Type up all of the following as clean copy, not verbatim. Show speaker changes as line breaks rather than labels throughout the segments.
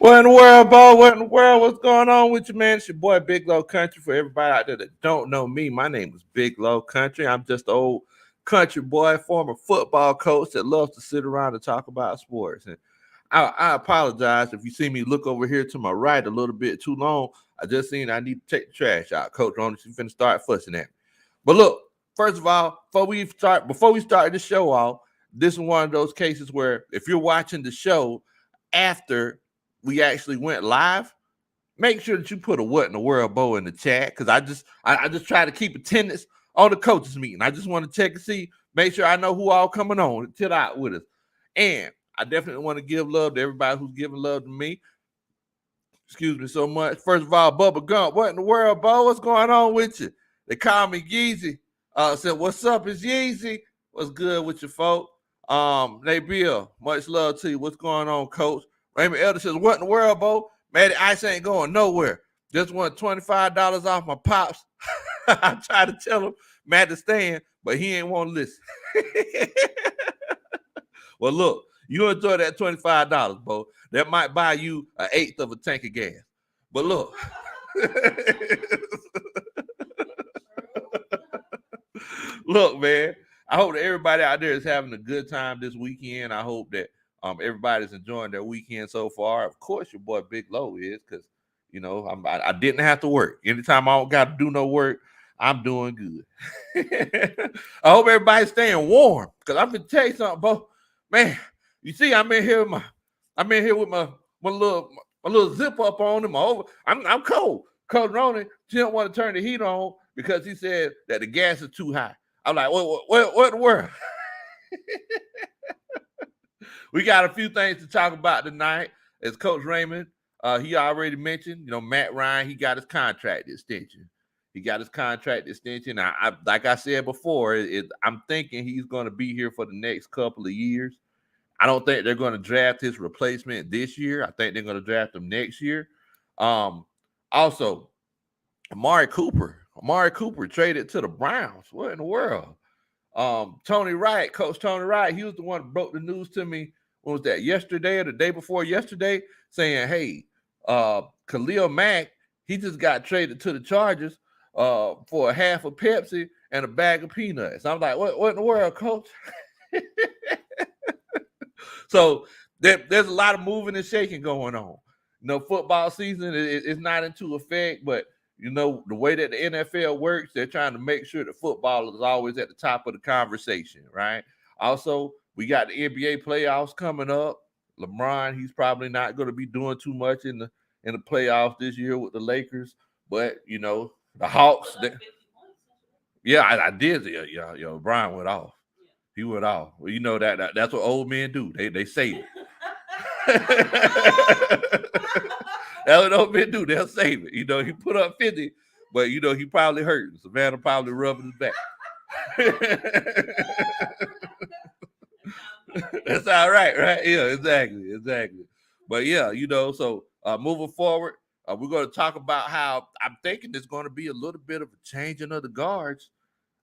What in the world, Bo? What in the world? What's going on with you, man? It's your boy Big Low Country. For everybody out there that don't know me, my name is Big Low Country. I'm just an old country boy, former football coach that loves to sit around and talk about sports. And I apologize if you see me look over here to my right a little bit too long. I just seen I need to take the trash out. Coach Ronald, you finna start fussing at me. But look, first of all, before we start the show off, this is one of those cases where if you're watching the show after we actually went live, make sure that you put a what in the world Bo in the chat because I just try to keep attendance on the coaches meeting. I just want to check and see, make sure I know who all coming on and chill out with us. And I definitely want to give love to everybody who's giving love to me. Excuse me so much. First of all, Bubba Gump, what in the world, Bo? What's going on with you? They call me Yeezy. Said, what's up? It's Yeezy. What's good with you, folk? They Bill, much love to you. What's going on, Coach? Raymond Elder says, what in the world, Bo? Man, the ice ain't going nowhere. Just want $25 off my pops. I tried to tell him, Matt to stand, but he ain't want to listen. Well, look, you enjoy that $25, Bo. That might buy you an eighth of a tank of gas. But look. Look, man, I hope that everybody out there is having a good time this weekend. I hope that everybody's enjoying their weekend so far. Of course, your boy Big Low is because, I didn't have to work. Anytime I don't got to do no work, I'm doing good. I hope everybody's staying warm because I'm going to tell you something, Bo. Man, you see, I'm in here with my little zip up on him. I'm cold. Coach Ronan didn't want to turn the heat on because he said that the gas is too high. I'm like, what the world? We got a few things to talk about tonight. As Coach Raymond, he already mentioned, Matt Ryan, he got his contract extension. I like I said before, I'm thinking he's going to be here for the next couple of years. I don't think they're going to draft his replacement this year. I think they're going to draft him next year. Also, Amari Cooper traded to the Browns. What in the world? Coach Tony Wright, he was the one that broke the news to me. What was that, yesterday or the day before yesterday? Saying, hey, Khalil Mack, he just got traded to the Chargers for a half a Pepsi and a bag of peanuts. I'm like, what in the world, Coach? So there's a lot of moving and shaking going on. Football season is not into effect, but the way that the NFL works, they're trying to make sure that football is always at the top of the conversation, right? Also, we got the NBA playoffs coming up. LeBron, he's probably not going to be doing too much in the playoffs this year with the Lakers, but the Hawks. I did. Yeah, Brian went off. He went off. Well, that's what old men do. They save it. That's what old men do. They'll save it. He put up 50, but he probably hurt. Savannah probably rubbing his back. That's all right? Yeah, exactly. But yeah, so moving forward, we're going to talk about how I'm thinking there's going to be a little bit of a changing of the guards.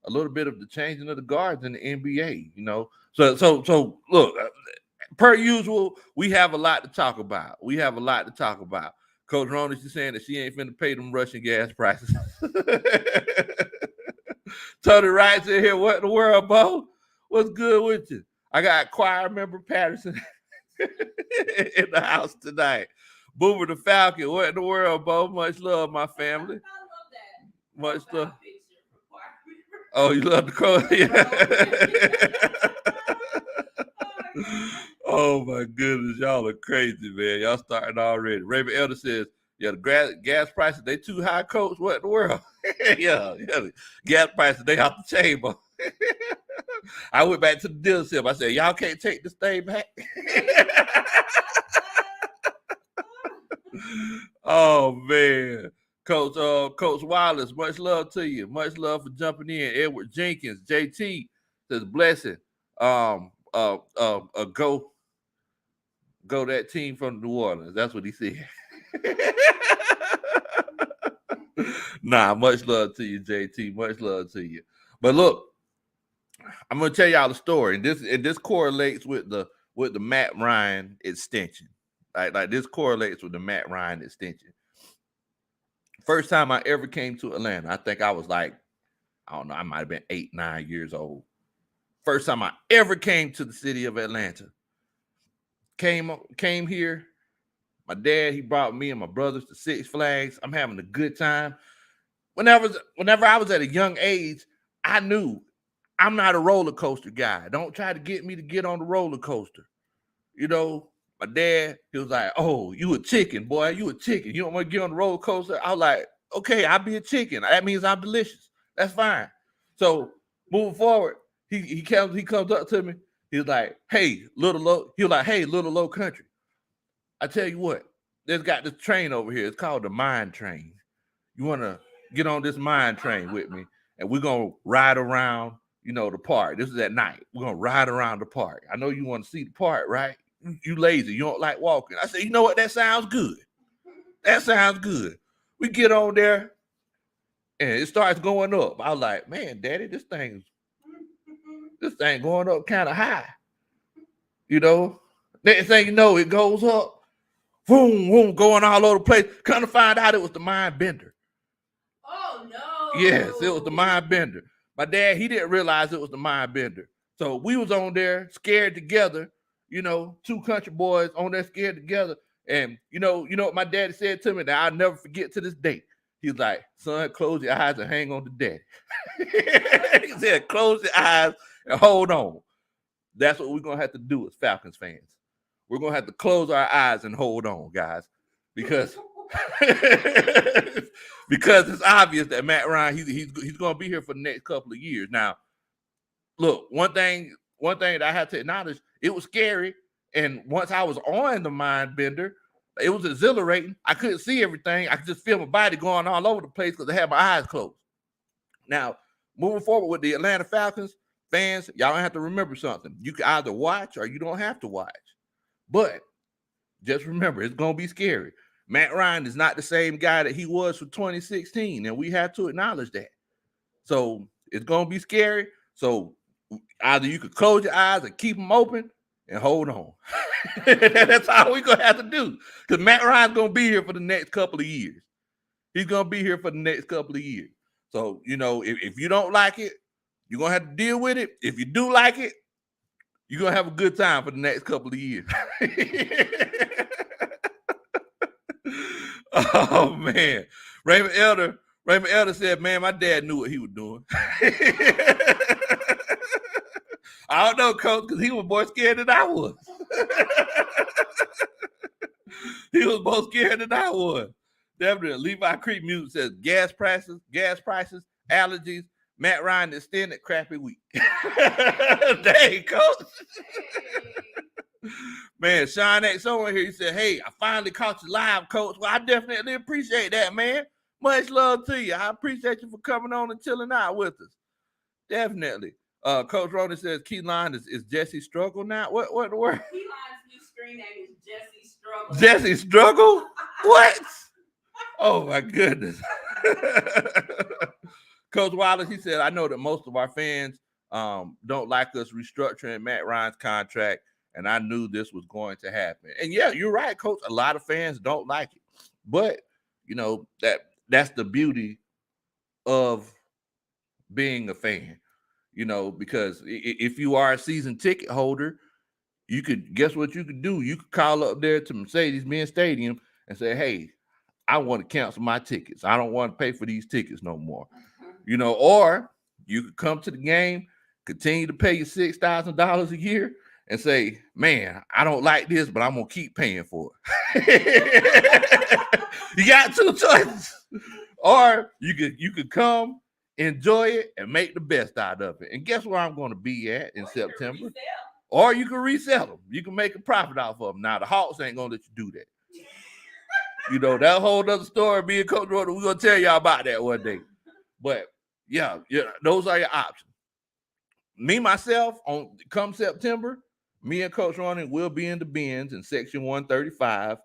A little bit of the changing of the guards in the NBA, So look, per usual, we have a lot to talk about. Coach Ron is saying that she ain't finna pay them Russian gas prices. Tony Wright's in here. What in the world, Bo? What's good with you? I got choir member Patterson in the house tonight. Boomer the Falcon. What in the world, Bo? Much love, my family. I love that. Much love. Oh, you love the coach? Yeah. Oh my goodness, y'all are crazy, man. Y'all starting already. Raymond Elder says, yeah, the gas prices, they too high, Coach. What in the world? yeah, gas prices, they off the chain, bro. I went back to the dealership. I said, y'all can't take this thing back. Oh man. Coach Wallace, much love to you. Much love for jumping in. Edward Jenkins, JT says blessing. Go that team from New Orleans. That's what he said. Nah, much love to you, JT. Much love to you. But look, I'm gonna tell y'all the story, and this correlates with the Matt Ryan extension. Like this correlates with the Matt Ryan extension. First time I ever came to Atlanta, I think I was like, I don't know, I might have been 8, 9 years old. First time I ever came to the city of Atlanta. Came here. My dad, he brought me and my brothers to Six Flags. I'm having a good time. Whenever I was at a young age, I knew I'm not a roller coaster guy. Don't try to get me to get on the roller coaster. You know, my dad, he was like, "Oh, you a chicken, boy. You a chicken. You don't want to get on the roller coaster." I was like, "Okay, I'll be a chicken. That means I'm delicious. That's fine." So moving forward, he comes up to me. He's like, "Hey, little low." He was like, "Hey, little low country. I tell you what, there's got this train over here. It's called the mine train. You want to get on this mine train with me, and we're gonna ride around, the park. This is at night. We're gonna ride around the park. I know you want to see the park, right? You lazy. You don't like walking." I said, "You know what? That sounds good. That sounds good." We get on there, and it starts going up. I was like, "Man, Daddy, this thing going up kind of high." Next thing you know, it goes up. Boom, boom, going all over the place. Come to find out it was the mind bender.
Oh, no.
Yes, it was the mind bender. My dad, he didn't realize it was the mind bender. So we was on there scared together, two country boys on there scared together. And you know what my daddy said to me that I'll never forget to this day. He's like, "Son, close your eyes and hang on to daddy." He said, "Close your eyes and hold on." That's what we're going to have to do as Falcons fans. We're going to have to close our eyes and hold on, guys, because because it's obvious that Matt Ryan, he's going to be here for the next couple of years. Now, look, one thing that I have to acknowledge, it was scary, and once I was on the mind bender, it was exhilarating. I couldn't see everything. I could just feel my body going all over the place because I had my eyes closed. Now, moving forward with the Atlanta Falcons, fans, y'all have to remember something. You can either watch or you don't have to watch. But just remember, it's going to be scary. Matt Ryan is not the same guy that he was for 2016, and we have to acknowledge that. So it's going to be scary. So either you could close your eyes and keep them open and hold on. That's all we're going to have to do, because Matt Ryan's going to be here for the next couple of years. He's going to be here for the next couple of years. So, if you don't like it, you're going to have to deal with it. If you do like it, you're going to have a good time for the next couple of years. Oh, man. Raymond Elder said, "Man, my dad knew what he was doing." I don't know, Coach, because he was more scared than I was. He was more scared than I was. Definitely. Levi Creek Music says, gas prices, allergies, Matt Ryan extended crappy week. Dang, Coach. Man, Sean X over here, he said, "Hey, I finally caught you live, Coach." Well, I definitely appreciate that, man. Much love to you. I appreciate you for coming on and chilling out with us. Definitely. Coach Ronan says, "Keyline is Jesse Struggle now." What the word?
Keyline's new screen name is Jesse Struggle.
Jesse Struggle? What? Oh my goodness. Coach Wallace, he said, "I know that most of our fans don't like us restructuring Matt Ryan's contract, and I knew this was going to happen." And yeah, you're right, Coach. A lot of fans don't like it. But that's the beauty of being a fan, because if you are a season ticket holder, you could guess what you could do. You could call up there to Mercedes-Benz Stadium and say, "Hey, I want to cancel my tickets. I don't want to pay for these tickets no more." Or you could come to the game, continue to pay your $6,000 a year, and say, "Man, I don't like this, but I'm gonna keep paying for it." You got two choices. Or you could come, enjoy it, and make the best out of it. And guess where I'm going to be at in September? Or you can resell them. You can make a profit off of them. Now, the Hawks ain't going to let you do that. That whole other story, me and Coach Roder, we're going to tell y'all about that one day. But, yeah, those are your options. Me, myself, come September, me and Coach Ronan will be in the bins in Section 135,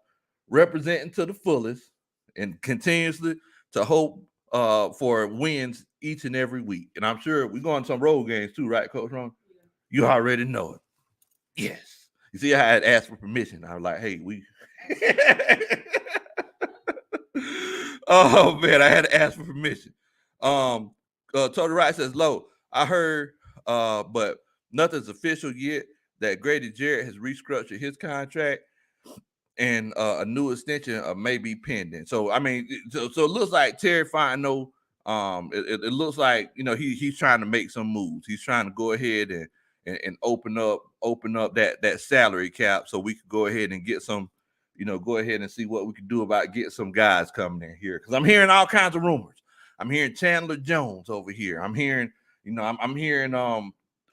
representing to the fullest and continuously to hope for wins each and every week. And I'm sure we're going to some road games too, right, Coach Ron? Yeah. You already know it. Yes. You see, I had asked for permission. I was like, hey, we. Oh man, I had to ask for permission. Total Right says, Low, I heard, but nothing's official yet that Grady Jarrett has restructured his contract and a new extension may be pending. So I mean, so it looks like Terry Fontenot. It looks like he's trying to make some moves. He's trying to go ahead and open up that salary cap so we could go ahead and get some, go ahead and see what we could do about getting some guys coming in here. Because I'm hearing all kinds of rumors. I'm hearing Chandler Jones over here. I'm hearing, I'm hearing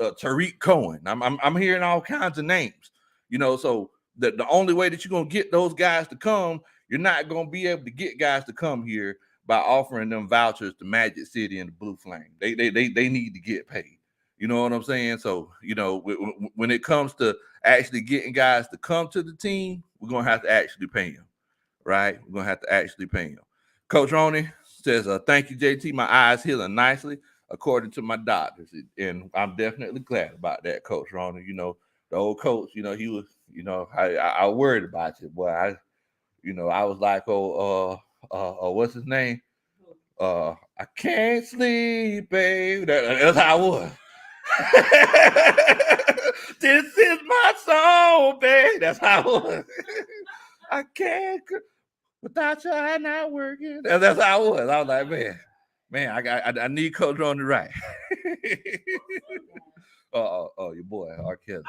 Tariq Cohen. I'm hearing all kinds of names. So the only way that you're gonna get those guys to come, you're not gonna be able to get guys to come here by offering them vouchers to Magic City and the Blue Flame. They need to get paid. You know what I'm saying? So when it comes to actually getting guys to come to the team, we're gonna have to actually pay them, right? We're gonna have to actually pay them. Coach Roney says, "Thank you, JT. My eyes healing nicely, according to my doctors, and I'm definitely glad about that, Coach Roney. The old coach, he was, I worried about you, boy. I was like, what's his name? I can't sleep, babe. That's how I was. This is my song, babe. That's how I was. I can't without you, I'm not working. That's how I was. I was like, man, I need Coach Roney right. Your boy, R. Kelly.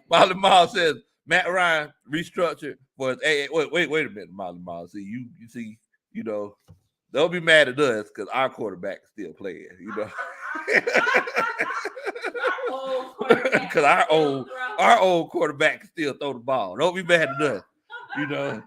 Molly Miles says Matt Ryan restructured for his. Hey, wait a minute, Molly Miles. See, you see, don't be mad at us because our quarterback is still playing. Because our old quarterback can still throw the ball. Don't be mad at us. To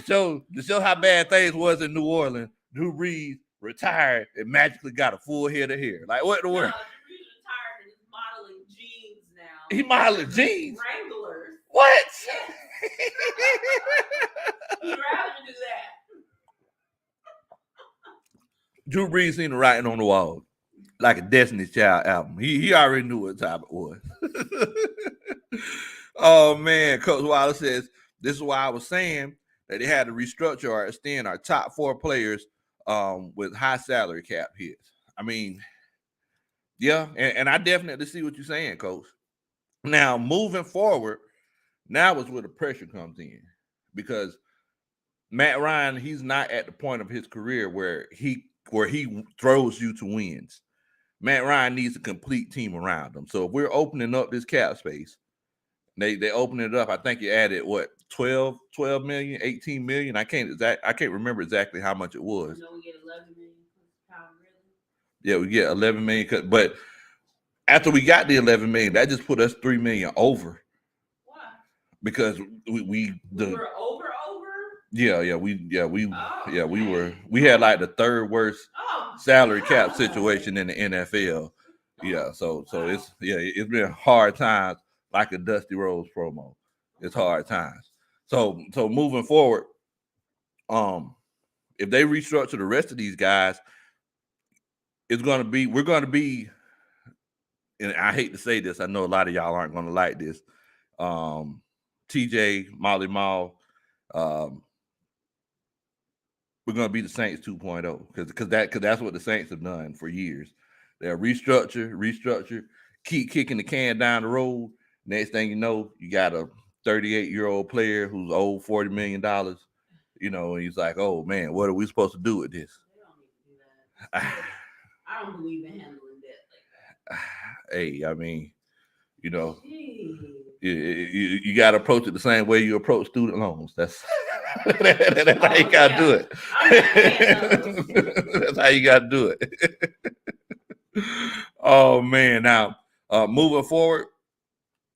show how bad things was in New Orleans. Drew Brees retired and magically got a full head of hair. Like what in the world?
He's retired and he's modeling jeans now.
He modeling jeans?
Wranglers.
What?
Yes. He'd rather do that.
Drew Brees seen the writing on the wall like a Destiny's Child album. He already knew what time it was. Oh man, Coach Wilder says this is why I was saying that they had to restructure or extend our top 4 players with high salary cap hits. I mean, yeah, and I definitely see what you're saying, Coach. Now, moving forward, now is where the pressure comes in because Matt Ryan, he's not at the point of his career where he throws you to wins. Matt Ryan needs a complete team around him. So if we're opening up this cap space, they open it up. I think you added what 12 million, 18 million. I can't remember exactly how much it was.
We get 11 million.
Yeah, we get 11 million. But after we got the 11 million, that just put us 3 million over.
Why?
Because we
were over.
We had like the third worst salary cap situation in the NFL. Yeah, so it's been hard times like a Dusty Rose promo. It's hard times. So moving forward, if they restructure the rest of these guys, we're gonna be, and I hate to say this, I know a lot of y'all aren't gonna like this. TJ, Molly Mall, we're gonna be the Saints 2.0 because that's what the Saints have done for years. They'll restructure, keep kicking the can down the road. Next thing you know, you got a 38-year-old player who's owed $40 million. And he's like, "Oh man, what are we supposed to do with this?"
They don't need to do that. I don't believe in handling that.
Hey, I mean, you got to approach it the same way you approach student loans. That's how you got to do it. That's how you got to do it. Oh man! Now, moving forward,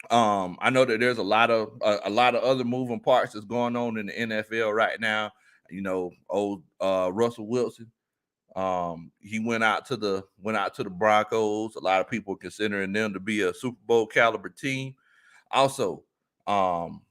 I know that there's a lot of other moving parts that's going on in the NFL right now. Old Russell Wilson. He went out to the Broncos. A lot of people considering them to be a Super Bowl caliber team. Also, Aaron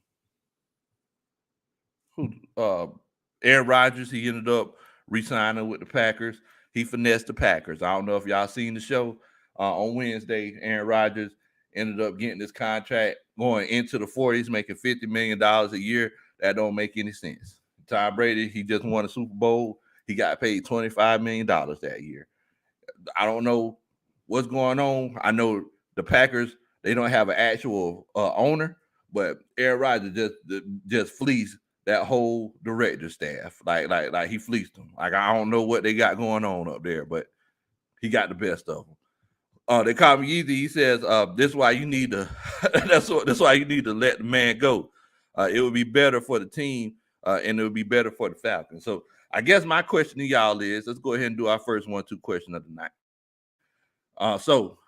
Rodgers, he ended up re-signing with the Packers. he finessed the Packers. I don't know if y'all seen the show on Wednesday. Aaron Rodgers ended up getting this contract going into the 40s, making $50 million a year. That don't make any sense. Tom Brady, he just won a Super Bowl. He got paid $25 million that year. I don't know what's going on. I know the Packers, they don't have an actual owner, but Aaron Rodgers just fleeced that whole director staff. Like he fleeced them. Like I don't know what they got going on up there, but he got the best of them. They call me Yeezy. He says, "This is why you need to. That's why you need to let the man go. It would be better for the team, and it would be better for the Falcons." So I guess my question to y'all is, let's go ahead and do our first 1-2 question of the night. So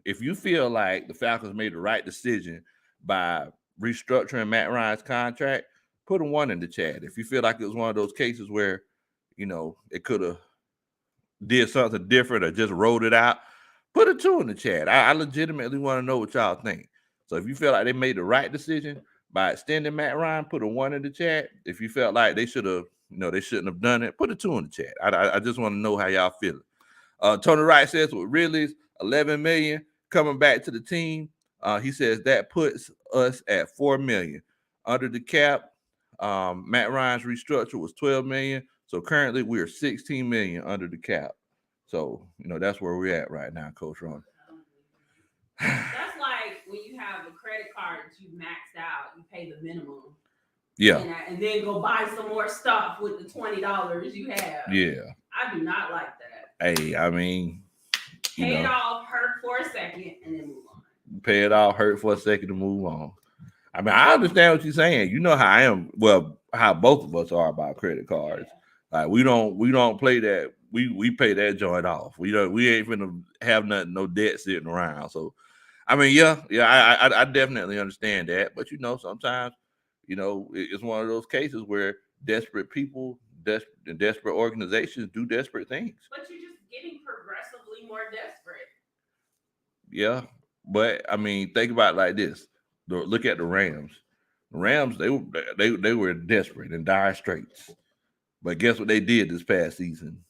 if you feel like the Falcons made the right decision by restructuring Matt Ryan's contract, put a 1 in the chat. If you feel like it was one of those cases where, it could have did something different or just rolled it out, put a 2 in the chat. I legitimately want to know what y'all think. So if you feel like they made the right decision by extending Matt Ryan, put a 1 in the chat. If you felt like they should have, they shouldn't have done it, put a 2 in the chat. I just want to know how y'all feeling. Tony Wright says with Ridley's $11 million coming back to the team, he says that puts us at $4 million under the cap. Matt Ryan's restructure was $12 million, so currently we're $16 million under the cap. So that's where we're at right now, Coach Ron.
That's like when you have a credit card that you maxed out, you pay the minimum.
Yeah.
And then go buy some more stuff with the $20 you have.
Yeah.
I do not like that.
Hey, I mean,
pay it off, hurt for a second, and then move on.
Pay it off, hurt for a second, to move on. I mean, I understand what you're saying. You know how I am. Well, how both of us are about credit cards. Yeah. Like we don't play that. We pay that joint off. We ain't gonna have no debt sitting around. So, I mean, I definitely understand that. But sometimes, it's one of those cases where desperate people, desperate organizations do desperate things.
But you're just getting progressively more desperate.
Yeah, but I mean, think about it like this. Look at the Rams. The Rams, they were desperate and dire straits. But guess what they did this past season?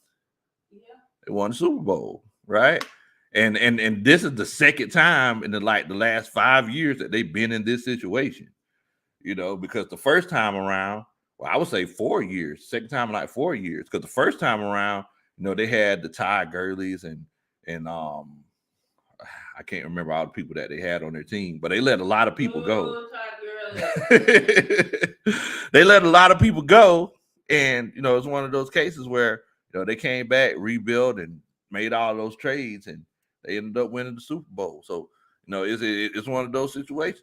Yeah.
They won the Super Bowl, right? And this is the second time in the last 5 years that they've been in this situation. Because the first time around, well, I would say 4 years. Second time in 4 years. Because the first time around, they had the Ty Gurleys and I can't remember all the people that they had on their team, but they let a lot of people go. They let a lot of people go, and it's one of those cases where they came back, rebuilt, and made all those trades, and they ended up winning the Super Bowl. So it's one of those situations.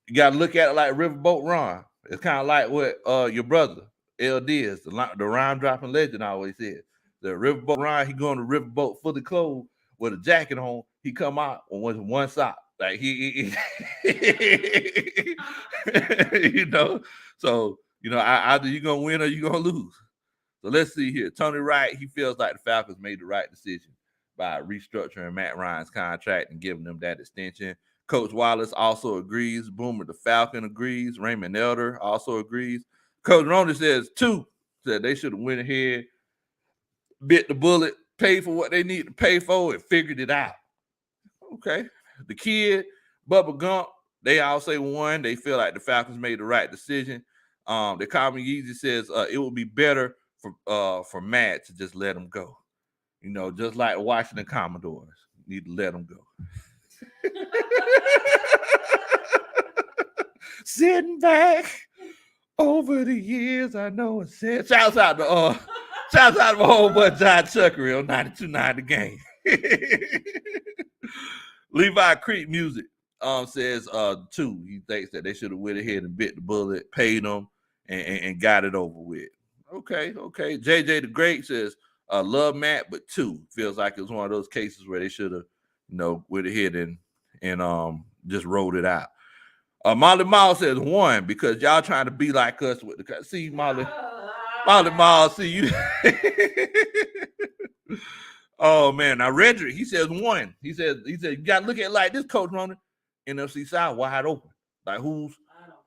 You got to look at it like Riverboat Ron. It's kind of like what your brother LD is, the rhyme dropping legend always said. The Riverboat Ron, he going to Riverboat fully clothed with a jacket on. He come out with one sock. Like he So, either you're gonna win or you're gonna lose. So let's see here. Tony Wright, he feels like the Falcons made the right decision by restructuring Matt Ryan's contract and giving them that extension. Coach Wallace also agrees. Boomer the Falcon agrees. Raymond Elder also agrees. Coach Ronda says 2. Said they should have went ahead, bit the bullet, paid for what they need to pay for, and figured it out. Okay. The kid, Bubba Gump, they all say 1. They feel like the Falcons made the right decision. The Common Yeezy says it would be better for Matt to just let him go. Just like Washington Commodores. You need to let him go. Sitting back over the years, I know it said. Shouts out to my whole boy John Chuckery on 92.9 The Game. Levi Creek Music says 2. He thinks that they should have went ahead and bit the bullet, paid them, and got it over with. Okay. JJ the Great says love Matt, but 2. Feels like it was one of those cases where they should have, went ahead and just rolled it out. Molly Miles says 1 because y'all trying to be like us with the see Molly Miles, see you. Oh man, now Redrick, he says 1. He said you gotta look at it like this, Coach Ronan. NFC South wide open. Like who's
I don't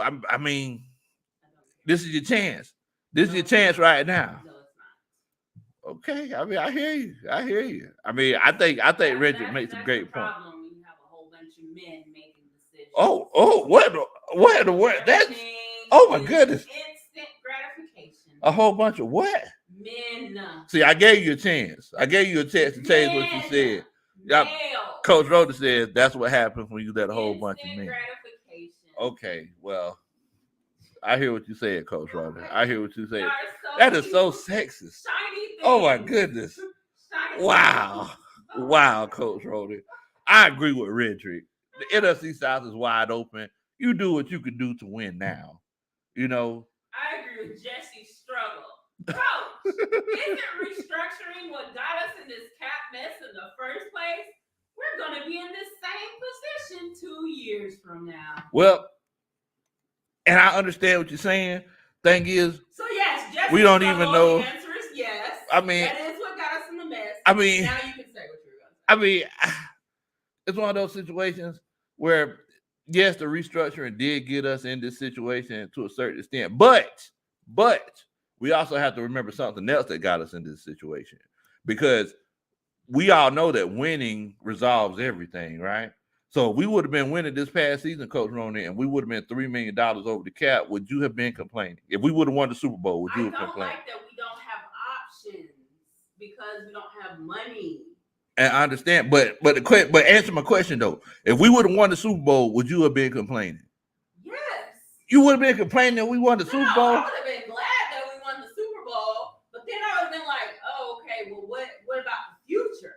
care.
I mean, this is your chance. This is your chance right now.
No, it's
Okay, I mean, I hear you. I hear you. I mean, I think Reggie makes a great point.
That's the problem when you have a whole bunch of men making decisions.
What? That's oh my goodness.
Instant gratification.
A whole bunch of what?
Men.
See, I gave you a chance. I gave you a chance to change what you said.
Male.
Coach Rhoda says that's what happens when you let a whole bunch of men.
Gratification.
Okay, well, I hear what you said, Coach Rhoda. I hear what you said.
So
that is so sexist.
Shiny things.
Oh my goodness. Wow. Wow, Coach Rhoda. I agree with Redrick. The NFC South is wide open. You do what you can do to win now. You know.
I agree with Jesse's struggle. Coach, isn't restructuring what got us in this cap mess in the first place? We're going to be in this same position 2 years from now.
Well, and I understand what you're saying. Thing is,
so yes, Jesse's
we don't even know.
The answer is yes.
I mean,
that is what got us in the mess.
I mean,
now you can say what you're going to say.
I mean, it's one of those situations where, yes, the restructuring did get us in this situation to a certain extent, but we also have to remember something else that got us in this situation, because we all know that winning resolves everything, right? So we would have been winning this past season, Coach Ronan, and we would have been $3 million over the cap. Would you have been complaining? If we would have won the Super Bowl, would you have complained?
I don't like that we don't have options because we don't have money.
And I understand, but answer my question though. If we would have won the Super Bowl, would you have been complaining?
Yes.
You would have been complaining that we won the Super Bowl?
I would have been glad that we won the Super Bowl, but then I would have been like, oh, okay, well, what about the future?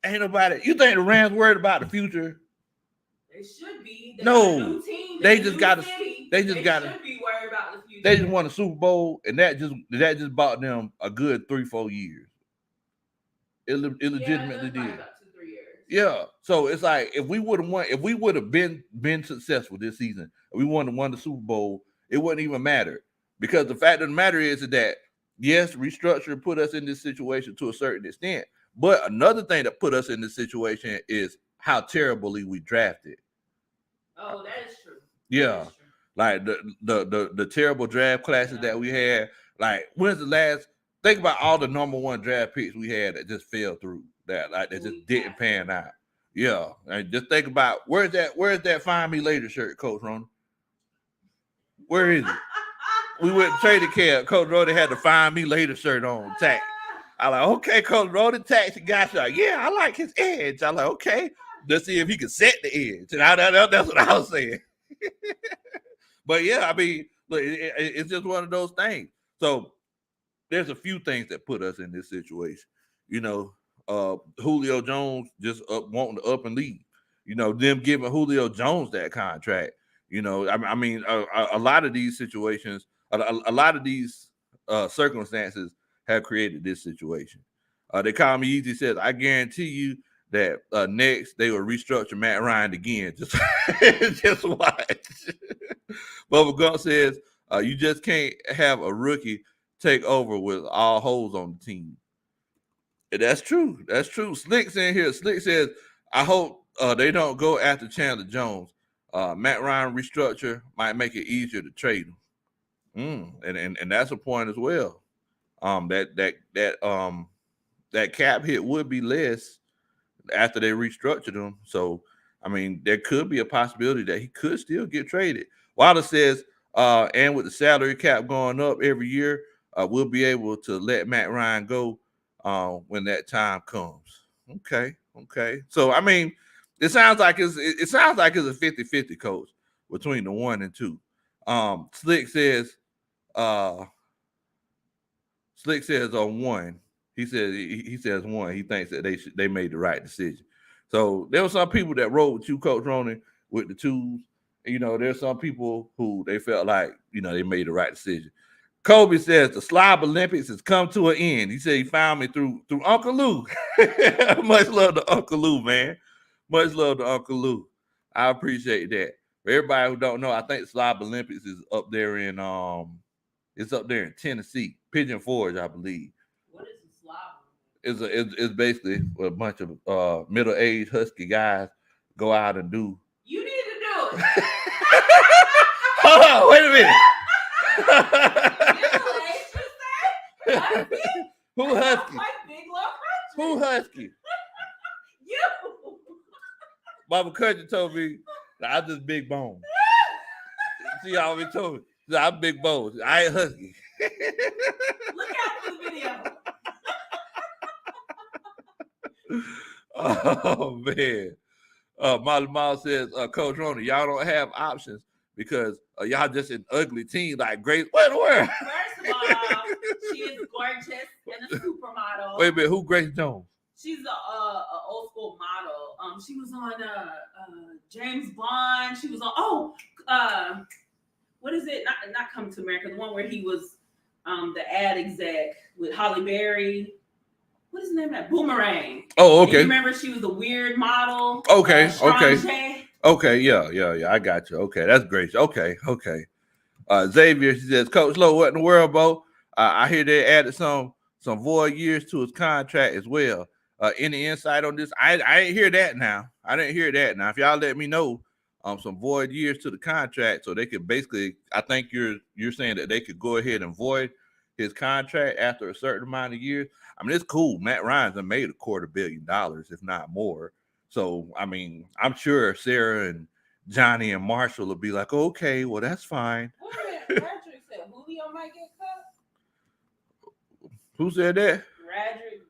Ain't nobody. You think the Rams worried about the future?
They should be.
No, they just got to. They
should be worried about the future.
They just won a Super Bowl, and that just bought them a good 3-4 years. It legitimately did.
About 2-3 years.
Yeah. So it's like if we would have won, if we would have been successful this season, if we won the Super Bowl, it wouldn't even matter, because the fact of the matter is that yes, restructure put us in this situation to a certain extent. But another thing that put us in this situation is how terribly we drafted.
Oh, that is true.
Yeah. Is true. Like the terrible draft classes that we had. Like, when's the last? Think about all the number one draft picks we had that just fell through. That just didn't pan out. Yeah. And just think about where's that Find Me Later shirt, Coach Ron? Where is it? We went and traded camp. Coach Rhoda had the Find Me Later shirt on. Tack. I like, okay, Coach Rhoda taxi guy. Like, yeah, I like his edge. I like, okay, let's see if he can set the edge. And that's what I was saying. But yeah, I mean, look, it's just one of those things. So there's a few things that put us in this situation. You know, Julio Jones just wanting to up and leave. You know, them giving Julio Jones that contract. You know, I mean, a lot of these situations, a lot of these circumstances have created this situation. They call me easy. Says, I guarantee you that next they will restructure Matt Ryan again. Just watch. Bubba Gump says, you just can't have a rookie take over with all holes on the team. And that's true. That's true. Slick's in here. Slick says, I hope they don't go after Chandler Jones. Matt Ryan restructure might make it easier to trade him. And that's a point as well. That cap hit would be less after they restructured him. So, I mean, there could be a possibility that he could still get traded. Wilder says, and with the salary cap going up every year, we'll be able to let Matt Ryan go when that time comes. Okay. So, I mean, it sounds like it's a 50-50, Coach, between the 1 and 2. Slick says on 1. He says 1. He thinks that they made the right decision. So there were some people that rode with you, Coach Ronan, with the 2s. You know, there's some people who they felt like, you know, they made the right decision. Kobe says the Slob Olympics has come to an end. He said he found me through Uncle Lou. Much love to Uncle Lou, man. Much love to Uncle Lou. I appreciate that. For everybody who don't know, I think the Slob Olympics is up there in Tennessee, Pigeon Forge, I believe.
What is a slob?
It's basically a bunch of middle-aged husky guys go out and do.
You need to do it.
Hold on, wait a minute. Who Husky?
Like Big Low Kuntry.
Who Husky?
You.
Mama Country told me that I'm just big bone. She always told me that I'm big bone. I ain't Husky.
Look out for the video.
Oh man. Molly Miles says, Coach Ronnie, y'all don't have options because y'all just an ugly team like Grace. What in the world?
First of all, she is gorgeous and a supermodel.
Wait a minute, who Grace Jones?
She's a old school model. She was on James Bond. She was on what is it? Not Come to America. The one where he was the ad exec with Holly Berry. What is the name of that? Boomerang.
Oh, okay.
And you remember she was a weird model.
Okay, okay.
J.
Okay, yeah. I got you. Okay, that's great. Okay. Xavier, she says, Coach Low, what in the world, Bo? I hear they added some void years to his contract as well. Any insight on this? I didn't hear that now. If y'all let me know some void years to the contract, so they could basically, I think you're saying that they could go ahead and void his contract after a certain amount of years. I mean, it's cool. Matt Ryan's done made $250 million, if not more. So, I mean, I'm sure Sarah and Johnny and Marshall will be like, okay, well, that's fine.
Patrick said Julio might get cut.
Who said that?
Radrick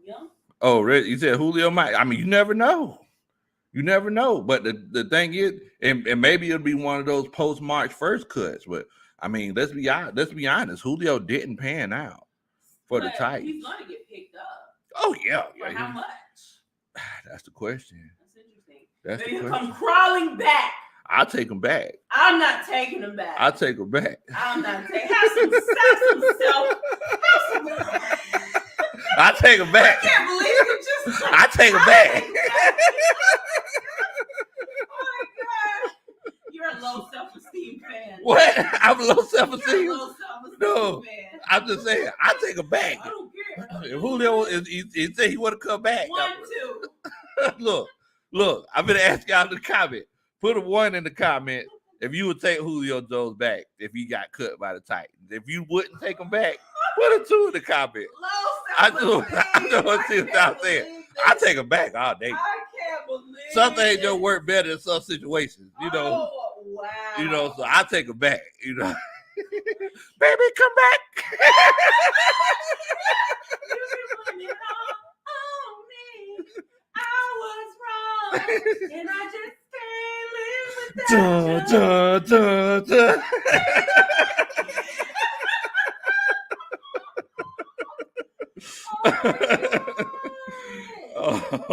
Young.
Oh, you said Julio might. I mean, you never know. But the thing is, and maybe it'll be one of those post-March 1st cuts. But, I mean, let's be honest. Julio didn't pan out for the Titans.
He's going to get picked up.
Oh, yeah.
For how much?
That's the question.
That's interesting.
That's
Maybe
the
he'll
question.
come crawling back.
I'll take him back.
I'm not taking him back.
I'll take him back.
I'm not taking. Have some self.
I'll take him back.
I can't believe you just.
I'll take him back.
Oh my God. You're a low self-esteem fan.
What? I'm low self-esteem.
You're a low self-esteem
No.
fan.
I'm just saying, I'll take him back.
I don't care.
If Julio, he said he want to come back.
1, 2.
Look, I'm going to ask y'all in the comment. Put a 1 in the comment if you would take Julio Jones back if he got cut by the Titans. If you wouldn't take him back, put a 2 in the comment.
I
know what I'm saying. I take him back all day.
I can't believe
Some things don't work better in some situations, you know.
Oh, wow.
You know, so I take him back, you know. Baby, come back.
You it on me. I was wrong, and I just can't live without you.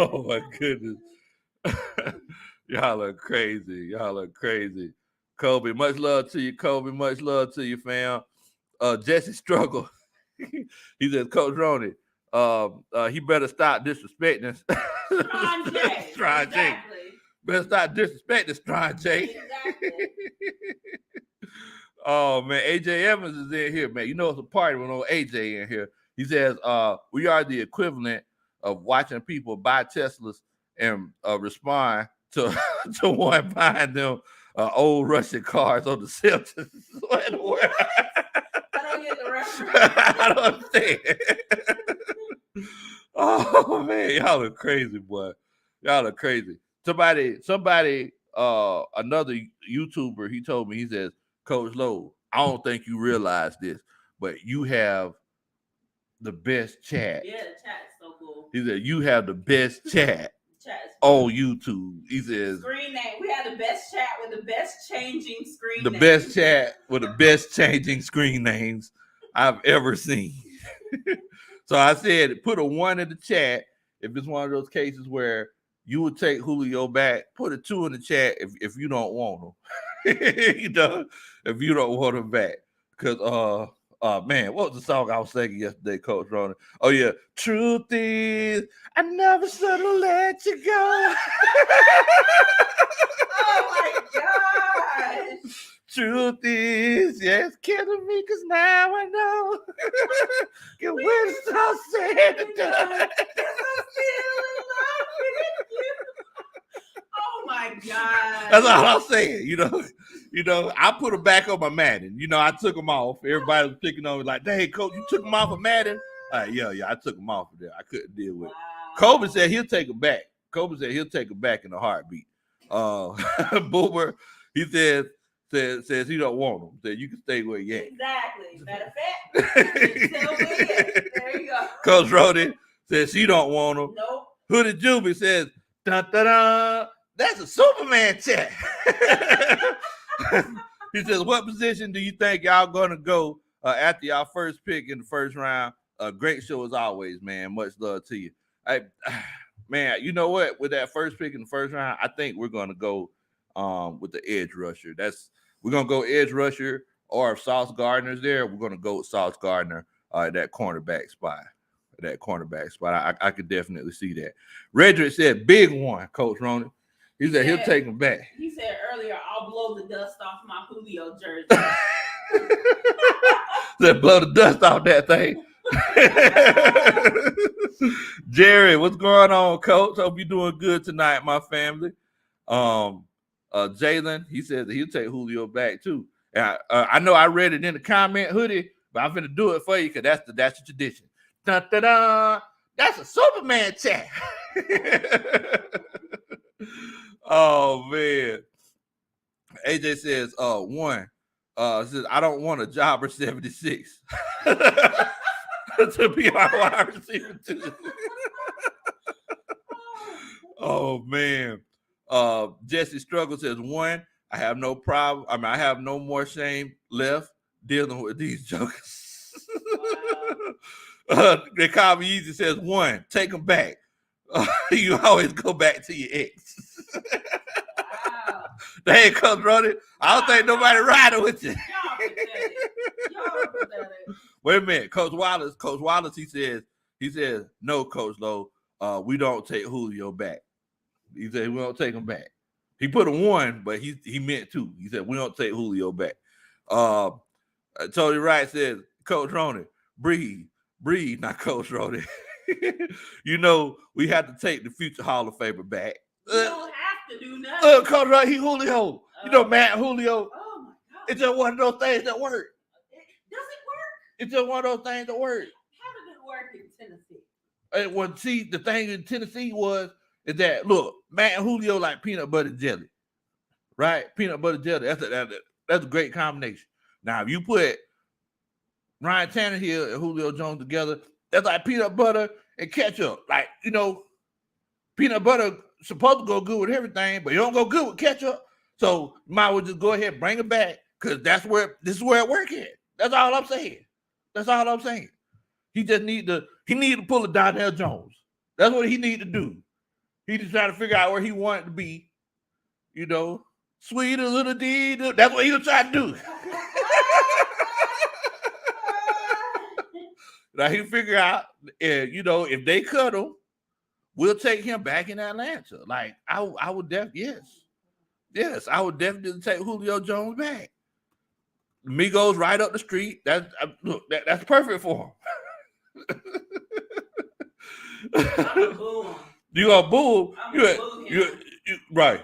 Oh my goodness. Y'all are crazy. Kobe, much love to you, Kobe. Much love to you, fam. Jesse Struggle. He says, Coach Ronnie, he better stop disrespecting
Strong J.
Better stop disrespecting Strong J.
Exactly.
Oh man, AJ Evans is in here, man. You know it's a party with old AJ in here. He says, we are the equivalent of watching people buy Teslas and respond to one buying them old Russian cars on the Celtics. What in the world?
I don't get the reference.
I don't understand. Oh man, y'all are crazy, boy. Y'all are crazy. Somebody, another YouTuber, he told me, he says, Coach Lowe, I don't think you realize this, but you have the best chat.
Yeah, the chat's so cool.
He said, you have the best chat
cool.
on YouTube. He says,
screen name. We had the best chat with the best changing screen
the
names.
best chat with the best changing screen names I've ever seen. So I said, put a 1 in the chat if it's one of those cases where you would take Julio back. Put a 2 in the chat if you don't want him. You know, if you don't want him back. Because man, what was the song I was singing yesterday, Coach Ronnie? Oh yeah, truth is, I never should have let you go.
Oh my gosh.
Truth is, yes, killing me because now I know. Get when it's all said and done.
Oh my God.
That's all I'm saying. You know, I put him back on my Madden. You know, I took him off. Everybody was picking on me like, dang, Coach, you took him off of Madden. Yeah, I took him off of there. I couldn't deal with it.
Wow.
Kobe said he'll take it back. Kobe said he'll take it back in a heartbeat. Boomer, he says he don't want him. Said you can stay where you at.
Exactly. Matter of fact, still win. There you go.
Coach Rody says she don't want him.
Nope.
Hoodie Juby says, dun, dun, dun, that's a Superman chat. He says, what position do you think y'all gonna go after y'all first pick in the first round? Great show as always, man. Much love to you. Man, you know what? With that first pick in the first round, I think we're gonna go with the edge rusher. We're gonna go edge rusher, or if Sauce Gardner's there, we're gonna go with Sauce Gardner at that cornerback spot. I could definitely see that. Redrick said, big one, Coach Ronan. He said he'll take him back.
He said earlier, I'll blow the dust off my Julio jersey.
Said blow the dust off that thing. Jerry, what's going on, Coach? Hope you're doing good tonight, my family. Jalen, he said that he'll take Julio back too. I know I read it in the comment, Hoodie, but I'm gonna do it for you because that's the tradition. Dun, dun, dun. That's a Superman chat. Oh man. AJ says, one. Says I don't want a jobber 76 to be our wide receiver too. Oh man. Jesse Struggle says, one, I have no problem. I have no more shame left dealing with these jokers. They call me easy says, one, take them back. You always go back to your ex.
Wow.
They ain't come running. I don't think nobody riding with you.
Y'all pathetic.
Wait a minute, Coach Wallace. He says, no, Coach Lowe. We don't take Julio back. He said we don't take him back. He put a one, but he meant two. He said we don't take Julio back. Tony Wright says, Coach Roney, breathe, not Coach Roney. You know we have to take the future Hall of Famer back.
You don't have to do nothing.
Coach Roney, he Julio. You know Matt Julio.
Oh my God.
It's just one of those things that work.
Does it work?
It's just one of those things that work.
How did it work in Tennessee?
Well, see, the thing in Tennessee is that look, Matt and Julio like peanut butter jelly, right? Peanut butter jelly. That's a great combination. Now, if you put Ryan Tannehill and Julio Jones together, that's like peanut butter and ketchup. Like, you know, peanut butter supposed to go good with everything, but you don't go good with ketchup. So you might as well just go ahead and bring it back because this is where it works at. That's all I'm saying. He just need to pull a Donnell Jones. That's what he need to do. He just trying to figure out where he wanted to be. You know, sweet a little D. That's what he was trying to do. Now he figure out, you know, if they cut him, we'll take him back in Atlanta. Like I would definitely take Julio Jones back. Migos right up the street. That's perfect for him.
I'm boo him.
You gonna boo?
You
Right.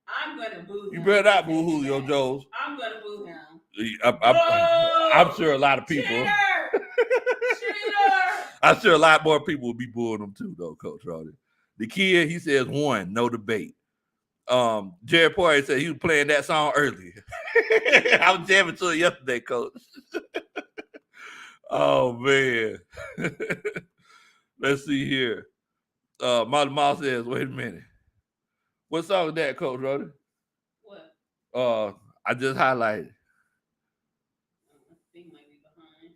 I'm gonna boo him.
You better not boo Julio Jones.
I'm gonna boo him.
I'm sure a lot of people.
Cheater!
I'm sure a lot more people will be booing him too, though, Coach Roddy. The kid, he says one, no debate. Jared Poirier said he was playing that song earlier. I was jamming to it yesterday, Coach. Oh man. Let's see here. Molly Moss says, wait a minute. What song is that, Coach Roddy?
What?
I just highlighted.
Thing might be behind.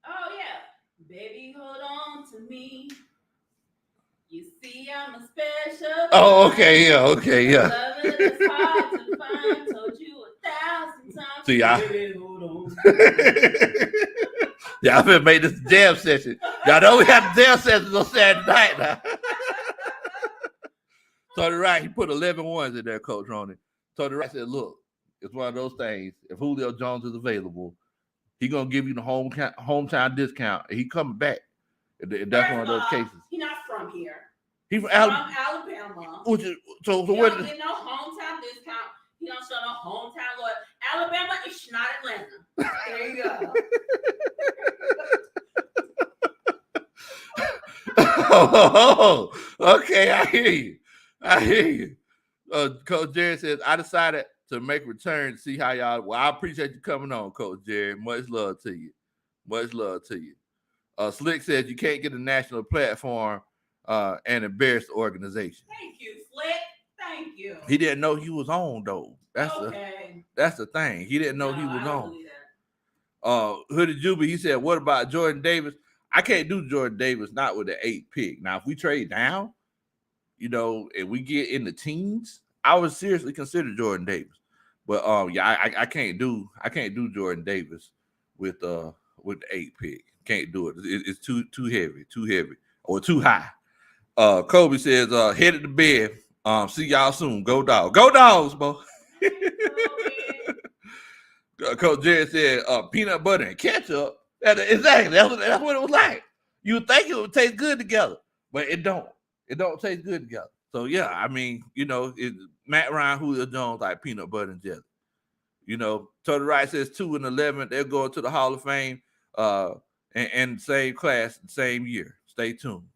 Oh yeah. Baby, hold on to me. You see, I'm a special.
Oh, okay, yeah.
Love it is hard to find. Told you 1,000 times.
See,
Baby, hold on.
Yeah, I'm gonna make this jam session. Y'all know we have jam sessions on Saturday night now. Tony Wright, he put 11 ones in there, Coach Roney. Tony Wright said, look, it's one of those things. If Julio Jones is available, he gonna give you the hometown discount, and he coming back. If that's one of those cases.
He's not from here.
He's from
Alabama.
So
He
what?
don't get no hometown discount. He don't show no hometown loyalty. Alabama is not Atlanta. There you go.
Oh, okay, I hear you. I hear you. Coach Jerry says, I decided to make a return to see how y'all. Well, I appreciate you coming on, Coach Jerry. Much love to you. Much love to you. Slick says you can't get a national platform and embarrass the organization.
Thank you, Slick. Thank you.
He didn't know he was on though. That's the thing. He didn't know he was on. Hoodie Juby, he said, what about Jordan Davis? I can't do Jordan Davis, not with the 8th pick. Now, if we trade down, and we get in the teens, I would seriously consider Jordan Davis. But I can't do Jordan Davis with the 8th pick. Can't do it. It's too heavy, or too high. Kobe says, headed to bed. See y'all soon. Go Dogs. Go Dogs, bro. Coach Jerry said, peanut butter and ketchup. Exactly. That's what it was like. You would think it would taste good together, but it don't. It don't taste good together. So yeah, I mean, Matt Ryan, Julio Jones, like peanut butter and jelly. Total Right says 2 and 11. They're going to the Hall of Fame, and same class, same year. Stay tuned.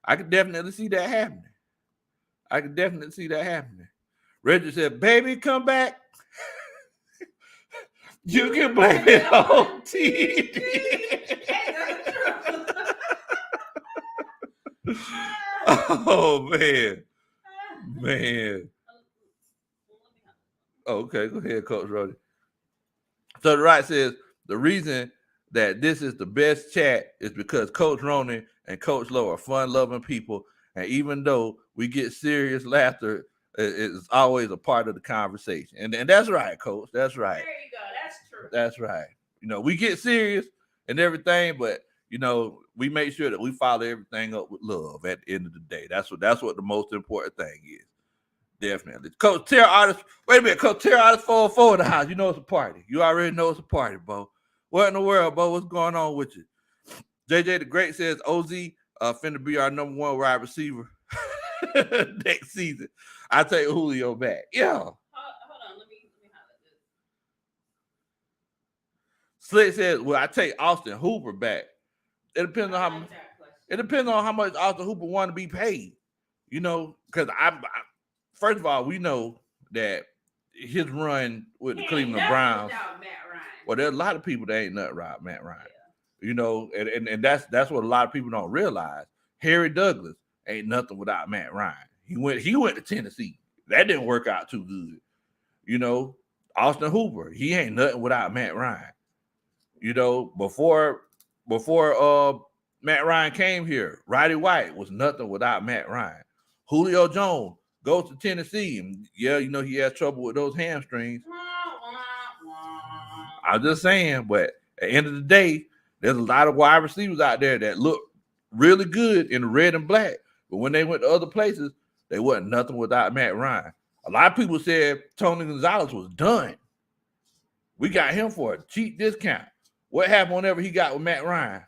I could definitely see that happening. Reggie said, "Baby, come back." You can blame it on TD. Oh man. Okay, go ahead, Coach Roddy. So the right says the reason that this is the best chat is because Coach Ronan and Coach Lowe are fun-loving people, and even though we get serious laughter, it's always a part of the conversation. And that's right, Coach. That's right.
There you go. That's true.
That's right. We get serious and everything, but we make sure that we follow everything up with love at the end of the day. That's what the most important thing is. Definitely. Coach Terror Artist, wait a minute, Coach Terror Artist 404 in the house. You know it's a party. You already know it's a party, Bo. What in the world, Bo? What's going on with you? JJ the Great says OZ finna be our number 1 wide receiver next season. I take Julio back. Yeah.
Hold on, let me highlight this.
Slick says, well, I take Austin Hooper back. It depends on how much Austin Hooper want to be paid. Because first of all, we know that his run with the Cleveland Browns. Well, there's a lot of people that ain't nothing without Matt Ryan. Yeah. And that's what a lot of people don't realize. Harry Douglas ain't nothing without Matt Ryan. He went to Tennessee. That didn't work out too good. Austin Hooper, he ain't nothing without Matt Ryan. Before Matt Ryan came here, Roddy White was nothing without Matt Ryan. Julio Jones goes to Tennessee, and he has trouble with those hamstrings. I'm just saying, but at the end of the day, there's a lot of wide receivers out there that look really good in the red and black, but when they went to other places, they wasn't nothing without Matt Ryan. A lot of people said Tony Gonzalez was done. We got him for a cheap discount. What happened whenever he got with Matt Ryan?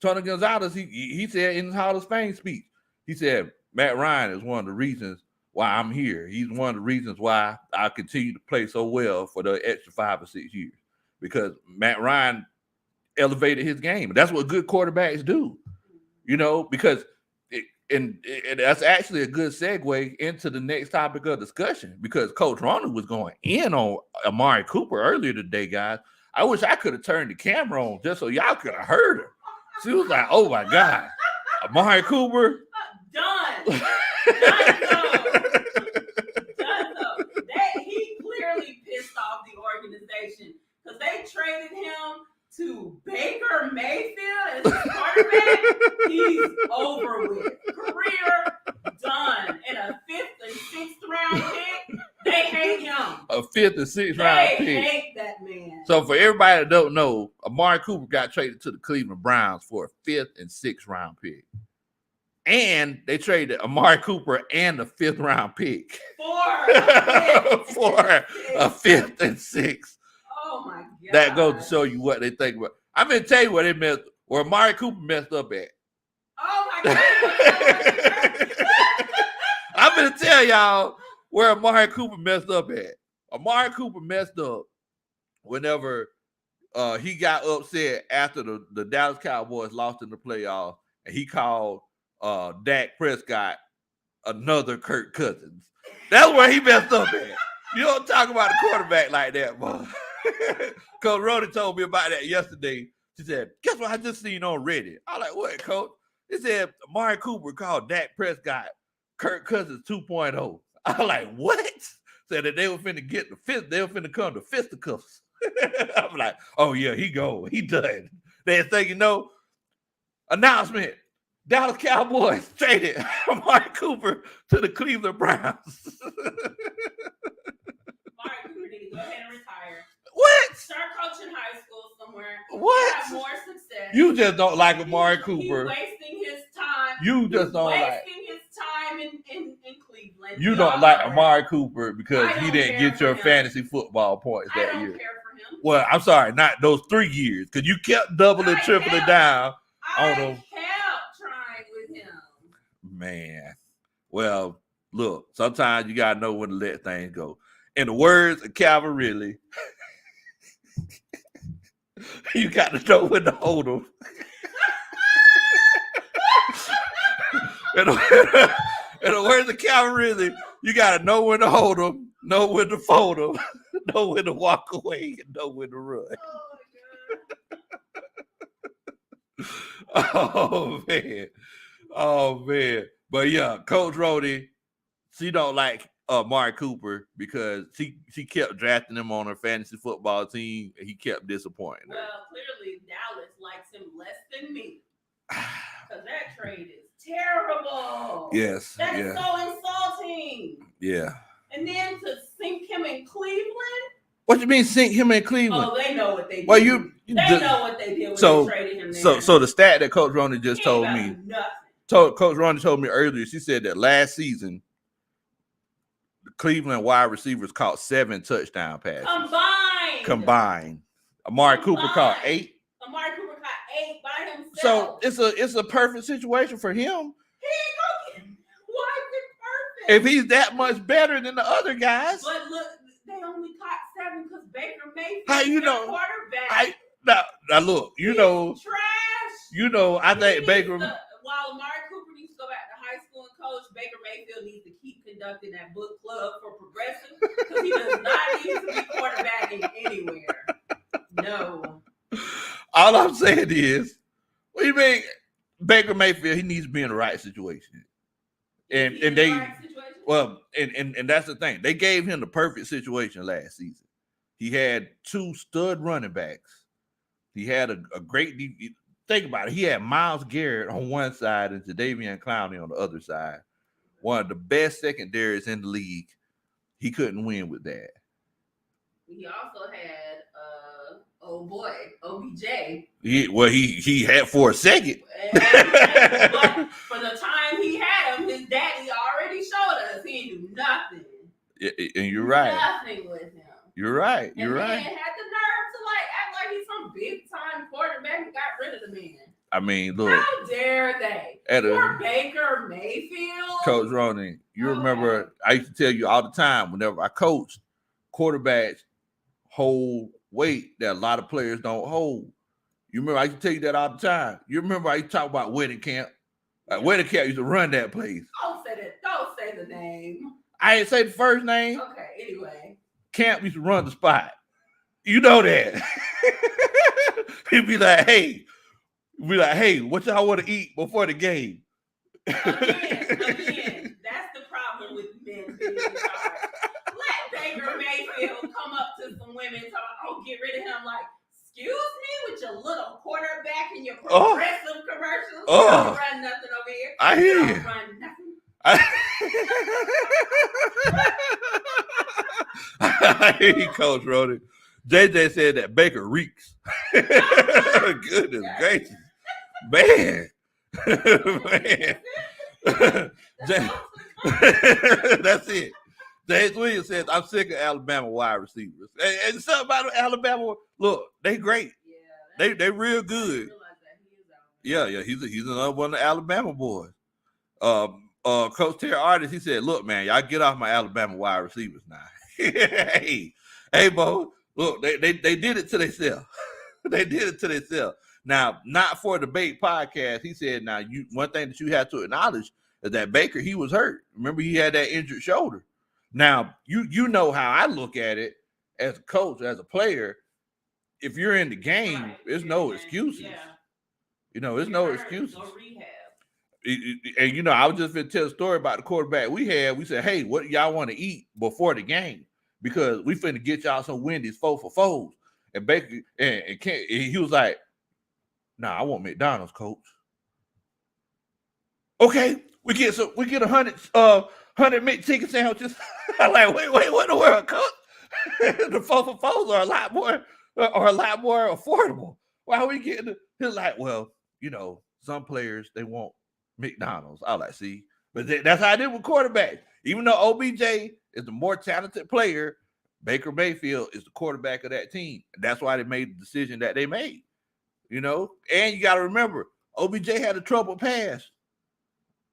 Tony Gonzalez, he said in his Hall of Fame speech, he said, Matt Ryan is one of the reasons why I'm here. He's one of the reasons why I continue to play so well for the extra 5 or 6 years, because Matt Ryan elevated his game. And that's what good quarterbacks do, because and that's actually a good segue into the next topic of discussion, because Coach Ronan was going in on Amari Cooper earlier today, guys. I wish I could have turned the camera on just so y'all could have heard her. She was like, oh my God, Amari Cooper.
Done. He clearly pissed off the organization because they traded him to Baker Mayfield as his quarterback. He's over with. Career done. And a 5th and 6th round pick, they hate him.
A 5th and 6th round pick.
They hate that man.
So for everybody that don't know, Amari Cooper got traded to the Cleveland Browns for a 5th and 6th round pick. And they traded Amari Cooper and a 5th round pick for a 5th and 6th.
Oh my God.
That goes to show you what they think about. I'm gonna tell you what they messed, where Amari Cooper messed up at.
Oh my God.
I'm gonna tell y'all where Amari Cooper messed up at. Amari Cooper messed up whenever he got upset after the Dallas Cowboys lost in the playoffs, and he called Dak Prescott another Kirk Cousins. That's where he messed up at. You don't talk about a quarterback like that, boy. Coach Rody told me about that yesterday. She said, guess what I just seen on Reddit? I like, what, Coach? He said, Amari Cooper called Dak Prescott Kirk Cousins 2.0. I like, what? Said that they were finna get the fist, they were finna come to fisticuffs. I'm like, oh yeah, he done. They think, announcement. Dallas Cowboys traded Amari Cooper to the Cleveland Browns.
Amari Cooper need to go ahead and retire.
What?
Start coaching high school somewhere.
What?
Have more success.
You just don't like Amari Cooper.
He's wasting his time.
You just don't like.
Wasting his time in Cleveland.
You don't like Amari Cooper because he didn't get your fantasy football points that year.
I don't care for him.
Well, I'm sorry, not those 3 years, because you kept doubling, tripling down on them. Man, well, look, sometimes you gotta know when to let things go. In the words of Calvin Ridley, you got to know when to hold them. In the words of Calvin Ridley, you gotta know when to hold them, know when to fold them, know when to walk away, and know when to run. Oh man. Oh man, but yeah, Coach Rody, she don't like Amari Cooper because she kept drafting him on her fantasy football team, and he kept disappointing her.
Well, clearly Dallas likes him less than me because that trade is terrible.
Yes,
that is so insulting.
Yeah,
and then to sink him in Cleveland.
What you mean sink him in Cleveland?
Oh, they know what they did.
Well,
they know what they did when they traded him there.
So the stat that Coach Rony just told me. Coach Ronnie told me earlier, she said that last season, the Cleveland wide receivers caught 7 touchdown passes. Combined. Amari Cooper caught 8.
Amari Cooper caught 8 by
So
himself.
it's a perfect situation for him.
He ain't cooking. Why is it perfect?
If he's that much better than the other guys.
But look, they only caught 7 because Baker Mayfield
how you know?
Quarterback.
Now look,
he's
trash. I think Baker.
While Amari Cooper needs to go back to high school and coach, Baker Mayfield needs to keep conducting that book club for progressive because he does not need to be quarterbacking anywhere. No.
All I'm saying is, what do you mean, Baker Mayfield? He needs to be in the right situation, and they, right situation? Well, and that's the thing. They gave him the perfect situation last season. He had 2 stud running backs. He had a great. Think about it. He had Myles Garrett on one side and Jadeveon Clowney on the other side. One of the best secondaries in the league. He couldn't win with that.
He also had OBJ.
He had for a second.
But for the time he had him, his daddy already showed us he didn't do nothing.
And you're right.
Nothing with him.
You're right. You're right.
And had the nerve to act like he's some big time quarterback and got rid of the man.
I mean, look.
How dare they? Poor Baker Mayfield.
Coach Ronnie, you remember I used to tell you all the time whenever I coached, quarterbacks hold weight that a lot of players don't hold. You remember I used to tell you that all the time. You remember I used to talk about wedding camp. Wedding camp used to run that place.
Don't say that. Don't say the name.
I didn't say the first name.
Okay, anyway.
Camp used to run the spot. You know that. He'd be like, hey, what y'all want to eat before the game?
Again, that's the problem with men being in charge. Let Baker Mayfield come up to some women and talk, get rid of him. Like, excuse me, with your little quarterback and your progressive commercials. You don't run nothing over here.
I hear you.
Don't run nothing.
I hear you, Coach Rody. JJ said that Baker reeks. Goodness gracious. Man. That's it. James Williams says, I'm sick of Alabama wide receivers. And something about Alabama, look, they great. Yeah, they real good. Yeah, he's another one of the Alabama boys. Coach Terry Artis, he said, look, man, y'all get off my Alabama wide receivers now. hey, Bo, look, they did it to themselves. They did it to themselves. Now, not for the debate podcast. He said, now one thing that you have to acknowledge is that Baker, he was hurt. Remember, he had that injured shoulder. Now, you know how I look at it as a coach, as a player. If you're in the game, there's no excuses.
Yeah.
There's no excuses. No rehab. And I was just going to tell a story about the quarterback we had. We said, hey, what y'all want to eat before the game? Because we finna get y'all some Wendy's 4 for 4s. And Baker and he was like, nah, I want McDonald's, coach. Okay, we get 100 McChicken sandwiches. I'm like, wait, what in the world, coach? The 4 for 4s are a lot more affordable. Why are we getting? He's like, well, some players they want McDonald's. I was like, see, but that's how I did with quarterbacks. Even though OBJ is the more talented player, Baker Mayfield is the quarterback of that team. That's why they made the decision that they made. And you got to remember, OBJ had a troubled past.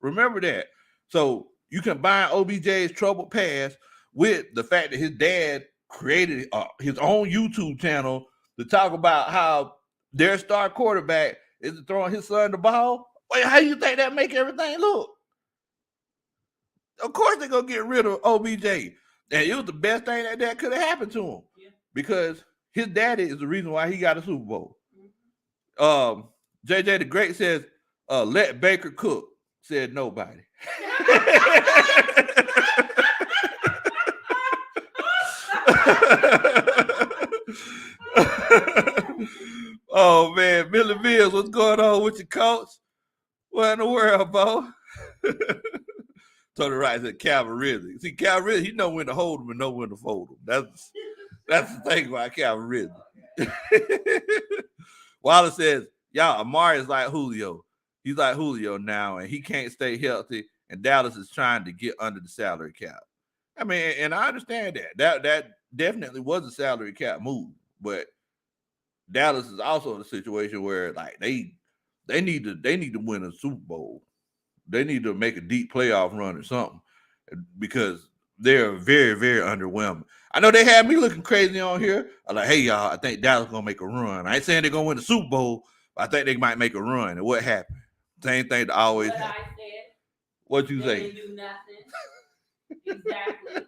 Remember that. So you combine OBJ's troubled past with the fact that his dad created his own YouTube channel to talk about how their star quarterback is throwing his son the ball. Wait, how do you think that make everything look? Of course they're going to get rid of OBJ. And it was the best thing that could have happened to him. Yeah. Because his daddy is the reason why he got a Super Bowl. JJ the Great says, let Baker cook. Said nobody. Oh man, Billy Mills, what's going on with your coach? What in the world, Bo? Tony Wright said Calvin Ridley. See, Calvin Ridley, he know when to hold him and know when to fold him. That's the thing about Calvin Ridley. Wallace says, y'all, Amari is like Julio. He's like Julio now, and he can't stay healthy, and Dallas is trying to get under the salary cap. I mean, and I understand that. That definitely was a salary cap move, but Dallas is also in a situation where like they need to win a Super Bowl. They need to make a deep playoff run or something because they're very, very underwhelming. I know they had me looking crazy on here. I'm like, hey, y'all, I think Dallas is going to make a run. I ain't saying they're going to win the Super Bowl, but I think they might make a run. And what happened? Same thing that always happens.
I said.
What you say?
They do nothing. Exactly.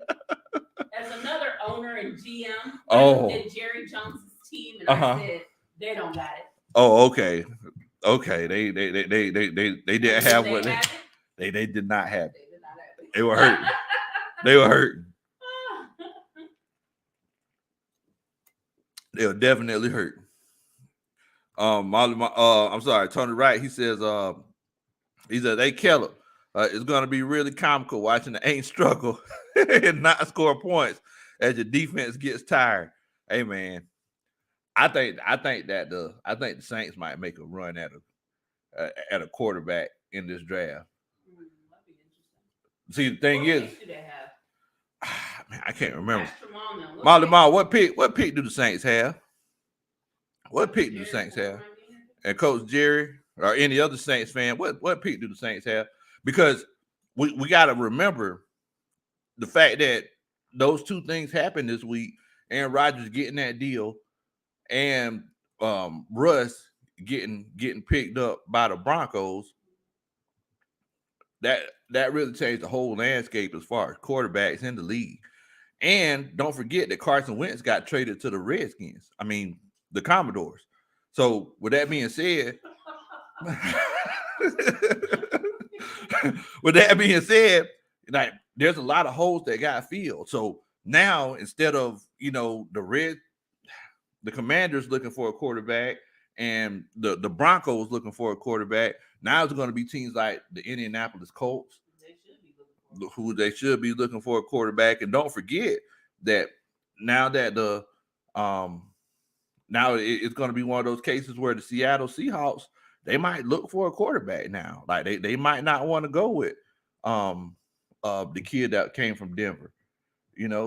As another owner and GM, I looked at Jerry Jones' team and I said, they don't got it.
Oh, okay. Okay. They didn't have what they did not have it. They did not have it. They were hurting. They were hurting. They were definitely hurting. I'm sorry, Tony Wright. He says, hey Keller, it's gonna be really comical watching the Aints struggle and not score points as your defense gets tired. Hey man, I think the Saints might make a run at a quarterback in this draft. That'd be interesting. See, the thing is, man, I can't remember. Molly Ma, what pick do the Saints have? What pick do the Saints have? And Coach Jerry or any other Saints fan, what pick do the Saints have? Because we got to remember the fact that those two things happened this week. Aaron Rodgers getting that deal and Russ getting picked up by the Broncos. That really changed the whole landscape as far as quarterbacks in the league. And don't forget that Carson Wentz got traded to the Redskins. I mean, the Commodores. So with that being said, like there's a lot of holes that got filled. So now instead of the Commanders looking for a quarterback and the Broncos looking for a quarterback, now it's going to be teams like the Indianapolis Colts who they should be looking for a quarterback. And don't forget that now that now it's going to be one of those cases where the Seattle Seahawks, they might look for a quarterback now. Like they might not want to go with the kid that came from Denver.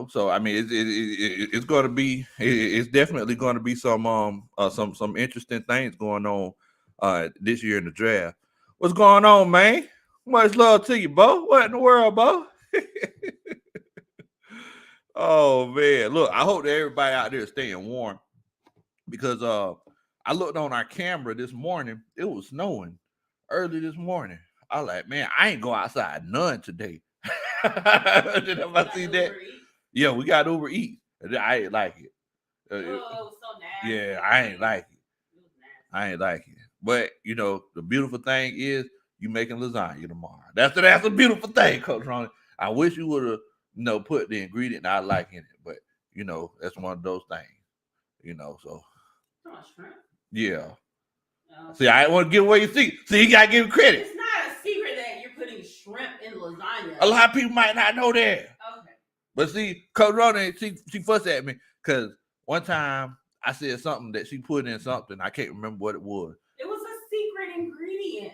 So I mean it's going to be it's definitely going to be some interesting things going on this year in the draft. What's going on, man? Much love to you, Bo. What in the world, Bo? Oh man, look, I hope that everybody out there is staying warm because I looked on our camera this morning. It was snowing early this morning. I was like, man, I ain't go outside none today. Did I see that? Yeah, we got Uber Eats. I ain't like it.
Oh, it was so nasty.
Yeah, I ain't like it. I ain't like it. But you know, the beautiful thing is you making lasagna tomorrow. That's a beautiful thing, Coach Ronnie. I wish you would have, put the ingredient I like in it, but that's one of those things. So
shrimp.
Yeah. See, I want to give away your secret. See, you gotta give him credit.
It's not a secret that you're putting shrimp in lasagna.
A lot of people might not know that.
Okay.
But see, Coach Ronnie, she fussed at me because one time I said something that she put in something. I can't remember what it was.
It was a secret ingredient.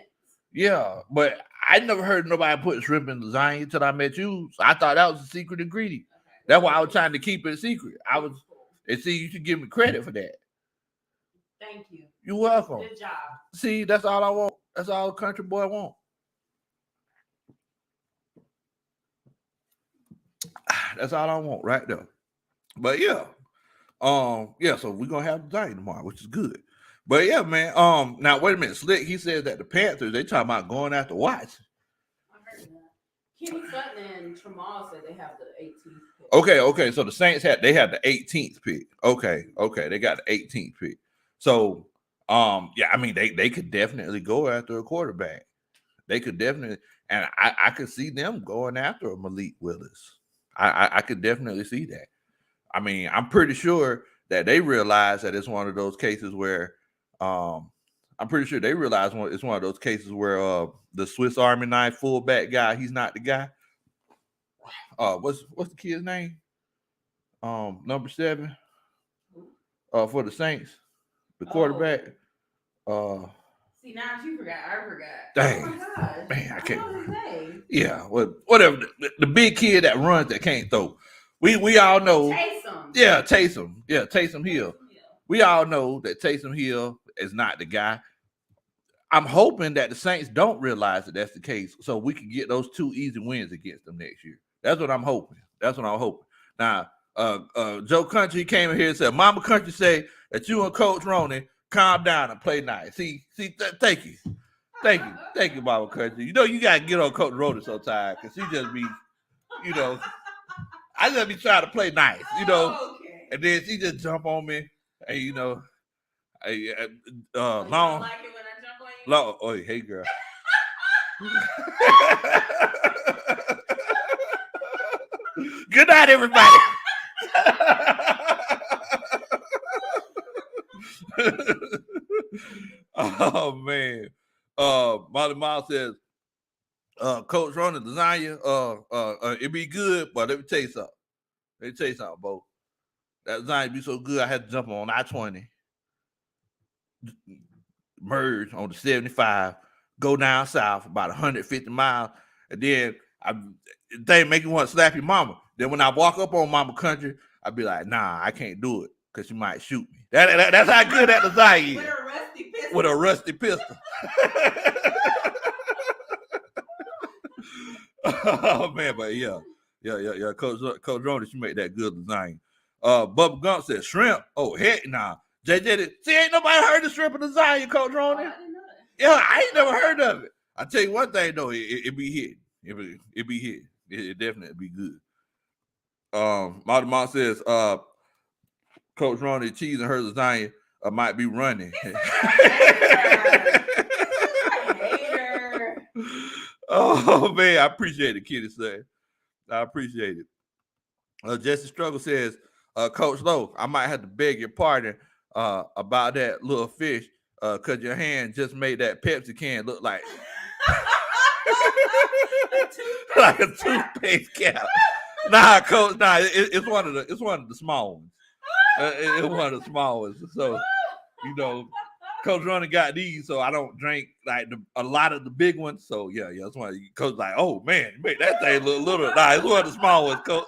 Yeah, but I never heard nobody put shrimp in lasagna until I met you. So I thought that was a secret ingredient. Okay. That's why I was trying to keep it a secret. And see, you should give me credit for that.
Thank you.
You're welcome.
Good job.
See, that's all I want. That's all a country boy want. That's all I want right there. But yeah. So we're gonna have the lasagna tomorrow, which is good. But yeah, man. Now wait a minute. Slick, he says that the Panthers, they talking about going after Watts.
I heard that. Kenny Sutton and Tramal said they have the 18th
pick. Okay. So the Saints had the 18th pick. Okay. They got the 18th pick. So yeah, I mean they could definitely go after a quarterback. They could definitely, and I could see them going after a Malik Willis. I could definitely see that. I mean, I'm pretty sure that they realize that it's one of those cases where I'm pretty sure they realize it's one of those cases where the Swiss Army knife fullback guy, he's not the guy. What's the kid's name? Number 7 for the Saints, the quarterback.
See, now you forgot. I forgot.
Dang.
Oh my gosh.
Man, I can't.
I know his name.
Yeah, whatever. The big kid that runs that can't throw. We all know.
Taysom.
Yeah, Taysom. Yeah, Taysom Hill. We all know that Taysom Hill is not the guy. I'm hoping that the Saints don't realize that that's the case, so we can get those 2 easy wins against them next year. That's what I'm hoping. Now, Joe Country came in here and said, "Mama Country say that you and Coach Ronnie calm down and play nice." See, thank you, Mama Country. You gotta get on Coach Ronnie sometimes because she just be, I just be trying to play nice,
Okay.
And then she just jump on me, and
long.
Like it when I jump on you? Long. Oh, hey, girl. Good night, everybody. Oh man. Molly Miles says, Coach Ronnie lasagna, it be good, but let me tell you something. Bo. That lasagna be so good, I had to jump on I-20, merge on the 75, go down south about 150 miles, and then they make you want to slap your mama. Then when I walk up on Mama Country, I'd be like, nah, I can't do it because she might shoot me. That's how good that lasagna is. With a rusty pistol. Oh man, but yeah. Coach Ronnie, she made that good lasagna. Bubba Gump said shrimp. Oh heck nah. JJ, see, ain't nobody heard of shrimp and lasagna, Coach Ronnie.
I didn't know that.
Yeah, I ain't never heard of it. I tell you one thing though, it be hit. It be hit. It definitely be good. Mom says, Coach Ronnie cheese and her lasagna might be running. Oh man, I appreciate it, Kitty said. I appreciate it. Jesse Struggle says, Coach Lowe, I might have to beg your pardon about that little fish because your hand just made that Pepsi can look like like a toothpaste cap. Nah, Coach, it's one of the small ones. It's one of the small ones. So, Coach Ronnie got these, so I don't drink like a lot of the big ones. So yeah, that's why Coach like, oh man, you made that thing look little. Nah, it's one of the small ones, Coach.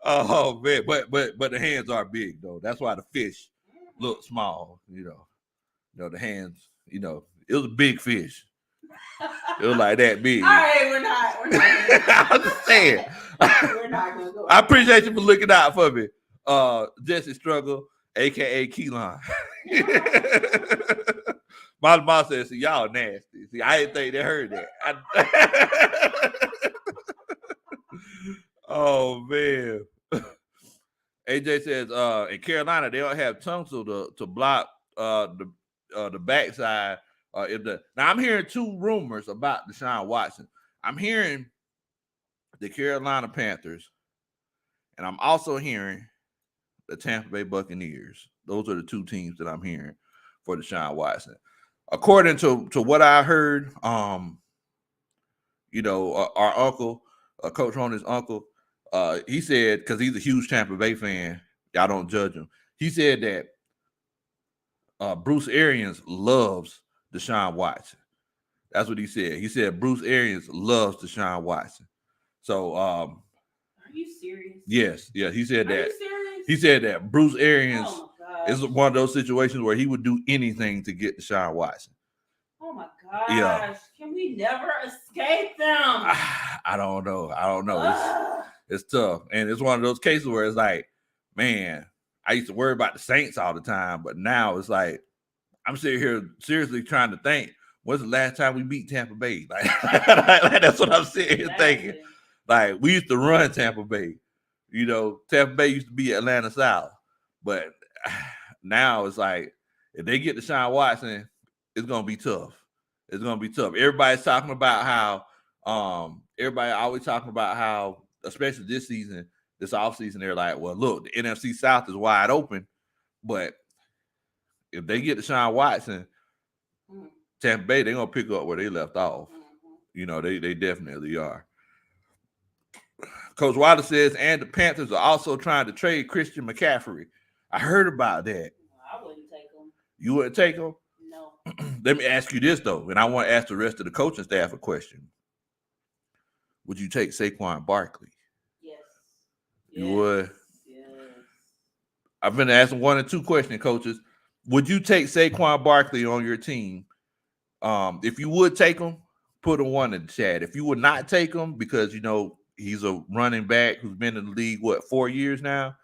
Oh man, but the hands are big though. That's why the fish look small. The hands. It was a big fish. It was like that big.
All right, we're not.
I'm just saying.
We're not gonna go.
I appreciate you for looking out for me. Jesse Struggle, aka Keelan. My mom says, "See, y'all nasty." See, I didn't think they heard that. Oh man. AJ says, in Carolina, they don't have tunnels to block the backside. Now I'm hearing two rumors about Deshaun Watson. I'm hearing the Carolina Panthers, and I'm also hearing the Tampa Bay Buccaneers. Those are the two teams that I'm hearing for Deshaun Watson. According to what I heard, our uncle, Coach Ronan's uncle, he said, because he's a huge Tampa Bay fan, y'all don't judge him. He said that Bruce Arians loves Deshaun Watson. That's what he said. He said Bruce Arians loves Deshaun Watson. So,
are you serious?
Yes. He said that.
Are you serious?
He said that Bruce Arians is one of those situations where he would do anything to get Deshaun Watson.
Oh my gosh! Yeah. Can we never escape them?
I don't know. It's tough, and it's one of those cases where it's like, man, I used to worry about the Saints all the time, but now it's like I'm sitting here seriously trying to think, when's the last time we beat Tampa Bay? Like that's what I'm sitting here thinking. Like, we used to run Tampa Bay. Tampa Bay used to be Atlanta South. But now it's like, if they get Deshaun Watson, it's going to be tough. It's going to be tough. Everybody's talking about how, especially this season, this offseason, they're like, well, look, the NFC South is wide open. But if they get Deshaun Watson, Tampa Bay, they're going to pick up where they left off. They definitely are. Coach Wilder says, and the Panthers are also trying to trade Christian McCaffrey. I heard about that.
I wouldn't take him.
You wouldn't take him?
No.
Let me ask you this, though, and I want to ask the rest of the coaching staff a question. Would you take Saquon Barkley?
Yes.
You would?
Yes.
I've been asking 1 and 2 questions, coaches. Would you take Saquon Barkley on your team? If you would take him, put a 1 in the chat. If you would not take him because, he's a running back who's been in the league, 4 years now,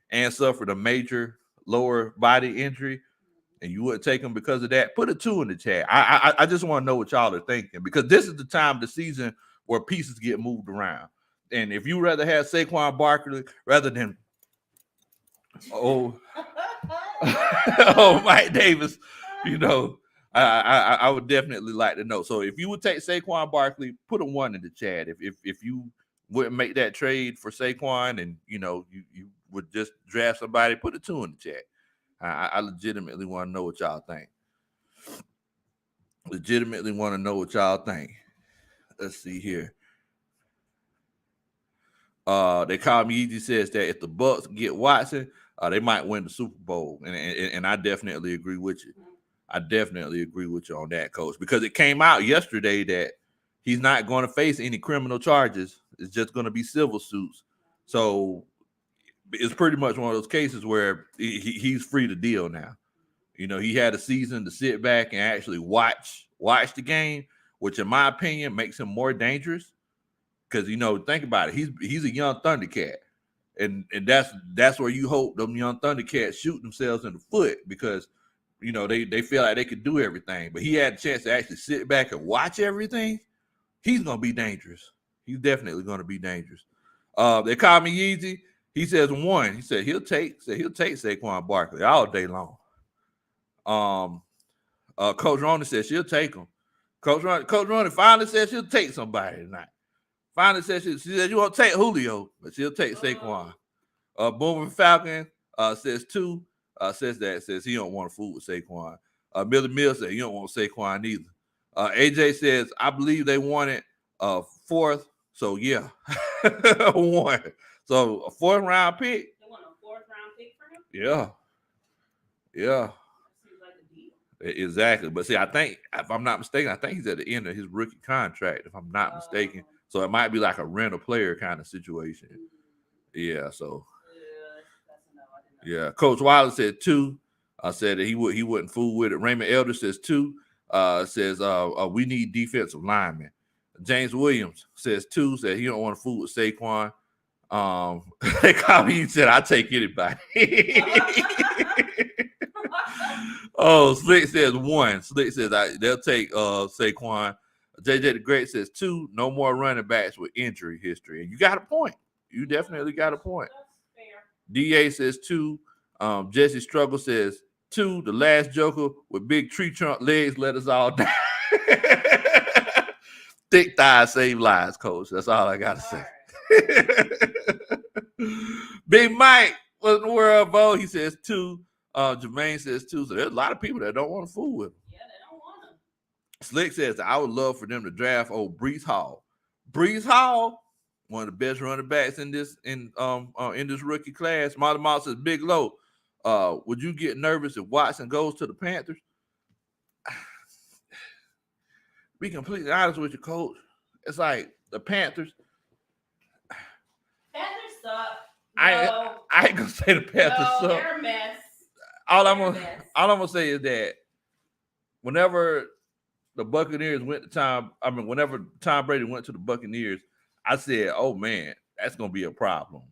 and suffered a major lower body injury, and you wouldn't take him because of that, put a 2 in the chat. I just want to know what y'all are thinking, because this is the time of the season where pieces get moved around. And if you rather have Saquon Barkley rather than Mike Davis, I would definitely like to know. So if you would take Saquon Barkley, put a 1 in the chat. If you wouldn't make that trade for Saquon, and you would just draft somebody, put a 2 in the chat. I legitimately want to know what y'all think. Let's see here. They call me easy, says that if the Bucks get Watson, they might win the Super Bowl, and I definitely agree with you. I definitely agree with you on that, Coach, because it came out yesterday that he's not going to face any criminal charges. It's just going to be civil suits. So it's pretty much one of those cases where he's free to deal now. He had a season to sit back and actually watch the game, which in my opinion makes him more dangerous. Because, think about it. He's a young Thundercat. And that's where you hope them young Thundercats shoot themselves in the foot, because they feel like they could do everything. But he had a chance to actually sit back and watch everything. He's going to be dangerous. He's definitely going to be dangerous. They call me Yeezy. He says 1. He said he'll take Saquon Barkley all day long. Coach Ronan says she'll take him. Coach Ronan finally says she'll take somebody tonight. Finally says she said you won't take Julio, but she'll take Saquon. Boomer Falcon says 2. Says he don't want to fool with Saquon. Millie Mill said you don't want Saquon either. AJ says I believe they wanted 4th, so yeah, 1. So a 4th round pick.
They want a 4th round pick for him?
Yeah. That
seems like a deal.
Exactly. But see, I think, if I'm not mistaken, I think he's at the end of his rookie contract, if I'm not mistaken. So it might be like a rental player kind of situation. Yeah, so. Yeah. Coach Wilder said 2. Said that he wouldn't fool with it. Raymond Elder says 2. Says we need defensive linemen. James Williams says 2. Said he don't want to fool with Saquon. They call me. He said, "I take anybody." Oh, Slick says 1. Slick says they'll take Saquon. JJ the Great says 2. No more running backs with injury history. And you got a point. You definitely got a point. DA says 2. Jesse Struggle says 2. The last Joker with big tree trunk legs let us all down. Thick thighs save lives, Coach. That's all I gotta say. Big Mike, what in the world, Bo? He says 2. Jermaine says 2. So there's a lot of people that don't want to fool with him.
Yeah, they don't want him.
Slick says, I would love for them to draft old Brees Hall. Brees Hall, one of the best running backs in this rookie class. Molly Mouse says, Big Low, would you get nervous if Watson goes to the Panthers? Be completely honest with you, Coach. It's like the Panthers.
Panthers suck.
I ain't gonna say the Panthers suck.
They're a mess.
All I'm gonna say is that whenever the Buccaneers whenever Tom Brady went to the Buccaneers, I said, "Oh man, that's gonna be a problem,"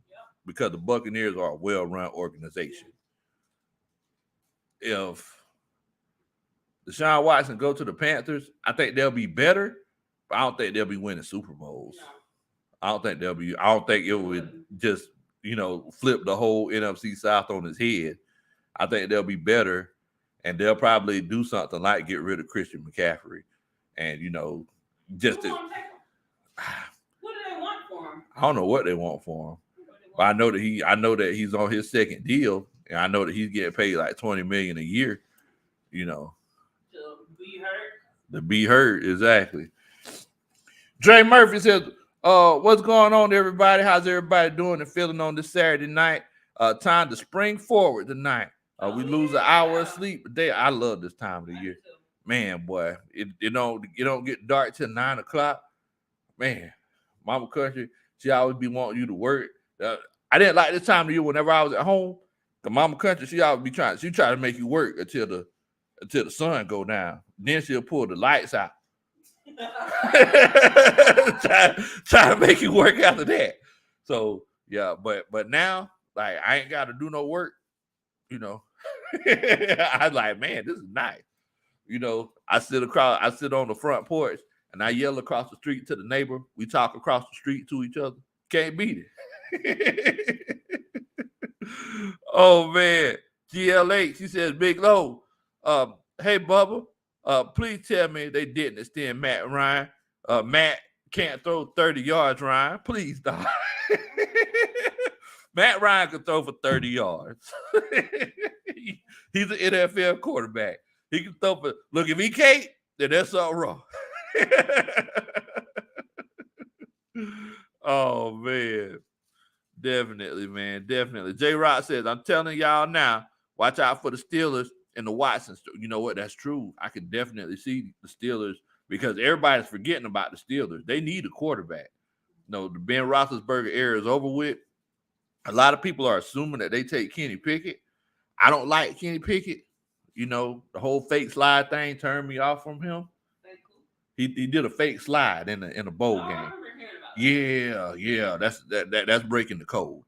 because the Buccaneers are a well-run organization. If Deshaun Watson go to the Panthers, I think they'll be better, but I don't think they'll be winning Super Bowls. No. I don't think it would just, flip the whole NFC South on his head. I think they'll be better, and they'll probably do something like get rid of Christian McCaffrey. And, just to,
what do they want for him?
I don't know what they want for him. But I know that he's on his second deal, and I know that he's getting paid like $20 million a year, To be hurt, exactly. Dre Murphy says, what's going on, everybody? How's everybody doing and feeling on this Saturday night? Time to spring forward tonight. We lose an hour of sleep a day. I love this time of the year. Man, boy, it don't get dark till 9 o'clock. Man, Mama Country, she always be wanting you to work. I didn't like this time of the year whenever I was at home. The Mama Country, she always be try to make you work until the sun go down. Then she'll pull the lights out. try to make you work after that. So yeah, but now, like, I ain't got to do no work. I was like, man, this is nice. I sit on the front porch and I yell across the street to the neighbor. We talk across the street to each other. Can't beat it. Oh man, GLH, she says, Big Low. Hey Bubba, please tell me they didn't extend Matt Ryan. Matt can't throw 30 yards, Ryan. Please don't. Matt Ryan can throw for 30 yards. He's an NFL quarterback. He can throw for, look, if he can't, then that's all wrong. Oh, man. Definitely, man. Definitely. J-Rock says, I'm telling y'all now, watch out for the Steelers and the Watsons. You know what? That's true. I can definitely see the Steelers because everybody's forgetting about the Steelers. They need a quarterback. The Ben Roethlisberger era is over with. A lot of people are assuming that they take Kenny Pickett. I don't like Kenny Pickett. The whole fake slide thing turned me off from him. He did a fake slide in a bowl game. Yeah. That's breaking the code.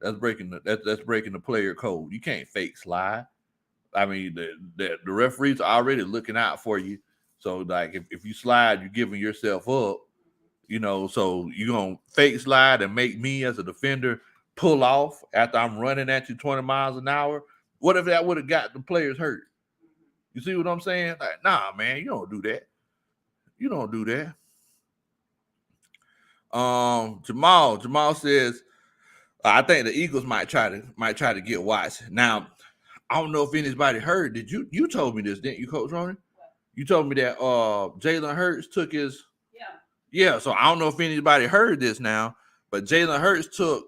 That's breaking the player code. You can't fake slide. I mean, the referees are already looking out for you. So, like, if you slide, you're giving yourself up. So you're going to fake slide and make me as a defender pull off after I'm running at you 20 miles an hour. What if that would have got the players hurt? You see what I'm saying? Like, nah, man, you don't do that. You don't do that. Jamal says, I think the Eagles might try to get Watson. Now, I don't know if anybody heard. Did you told me this, didn't you, Coach Ronnie? You told me that Jalen Hurts took his Yeah, so I don't know if anybody heard this now, but Jalen Hurts took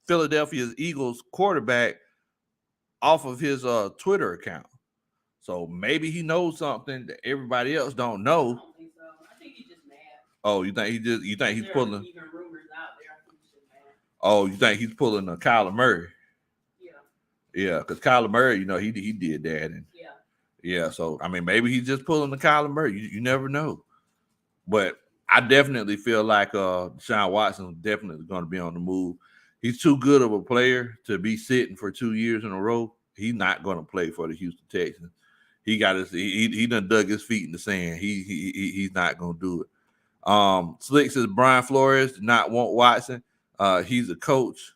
Philadelphia's Eagles quarterback off of his Twitter account. So maybe he knows something that everybody else don't know.
I don't think so. I think he's just mad.
Oh, you think he's pulling?
Even rumors out there. I think he's just mad.
Oh, you think he's pulling a Kyler Murray? Yeah, because Kyler Murray, he did that, and yeah. So I mean, maybe he's just pulling the Kyler Murray. You never know. But I definitely feel like Deshaun Watson is definitely going to be on the move. He's too good of a player to be sitting for 2 years in a row. He's not going to play for the Houston Texans. He done dug his feet in the sand. He's not going to do it. Slick says Brian Flores did not want Watson. He's a coach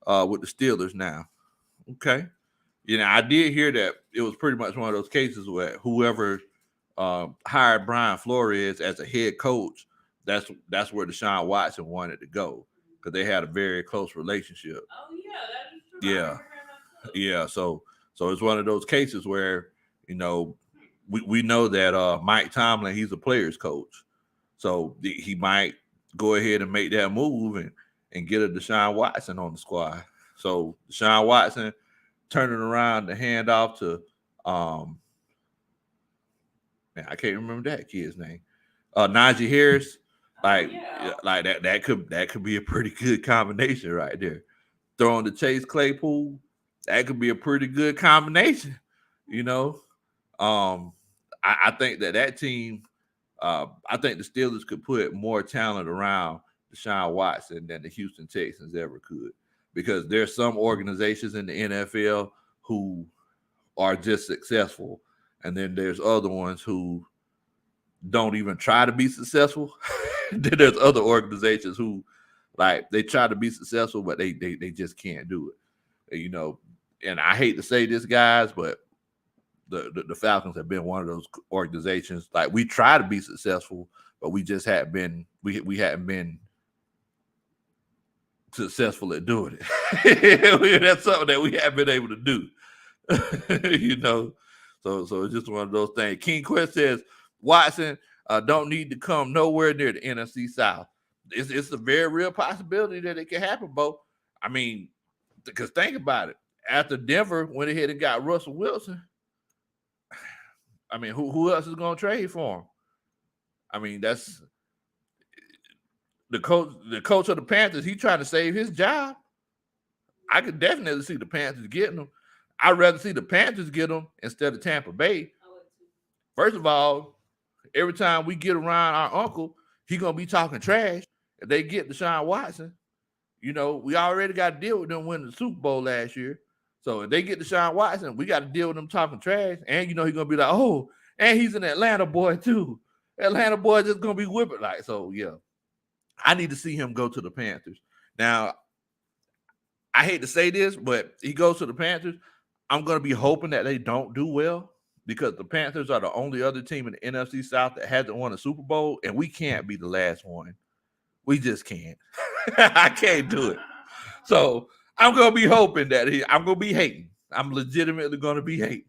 with the Steelers now. Okay. I did hear that it was pretty much one of those cases where whoever hired Brian Flores as a head coach, that's where Deshaun Watson wanted to go because they had a very close relationship.
Oh yeah, that is true.
Yeah, yeah. So it's one of those cases where we know that Mike Tomlin, he's a player's coach, so he might go ahead and make that move and get a Deshaun Watson on the squad. So Deshaun Watson turning around the handoff to man, I can't remember that kid's name. Najee Harris. Like that could be a pretty good combination right there. Throwing the Chase Claypool, that could be a pretty good combination. I think that team, I think the Steelers could put more talent around Deshaun Watson than the Houston Texans ever could, because there's some organizations in the NFL who are just successful, and then there's other ones who don't even try to be successful. Then there's other organizations who, like, they try to be successful, but they just can't do it. And I hate to say this, guys, but the Falcons have been one of those organizations. Like, we try to be successful, but we just hadn't been we hadn't been successful at doing it. That's something that we haven't been able to do. So it's just one of those things. King Quest says Watson don't need to come nowhere near the NFC South. It's a very real possibility that it can happen, Bo. I mean, because think about it. After Denver went ahead and got Russell Wilson, I mean, who else is going to trade for him? I mean, that's the coach of the Panthers. He trying to save his job. I could definitely see the Panthers getting him. I'd rather see the Panthers get him instead of Tampa Bay. First of all, every time we get around our uncle, he gonna be talking trash. If they get Deshaun Watson, we already got to deal with them winning the Super Bowl last year. So if they get Deshaun Watson, we got to deal with them talking trash. And he's gonna be like, oh, and he's an Atlanta boy too. Atlanta boy just gonna be whipping like. So yeah, I need to see him go to the Panthers. Now, I hate to say this, but he goes to the Panthers. I'm gonna be hoping that they don't do well, because the Panthers are the only other team in the NFC South that hasn't won a Super Bowl, and we can't be the last one. We just can't. I can't do it. So I'm gonna be hoping that I'm gonna be hating. I'm legitimately gonna be hating.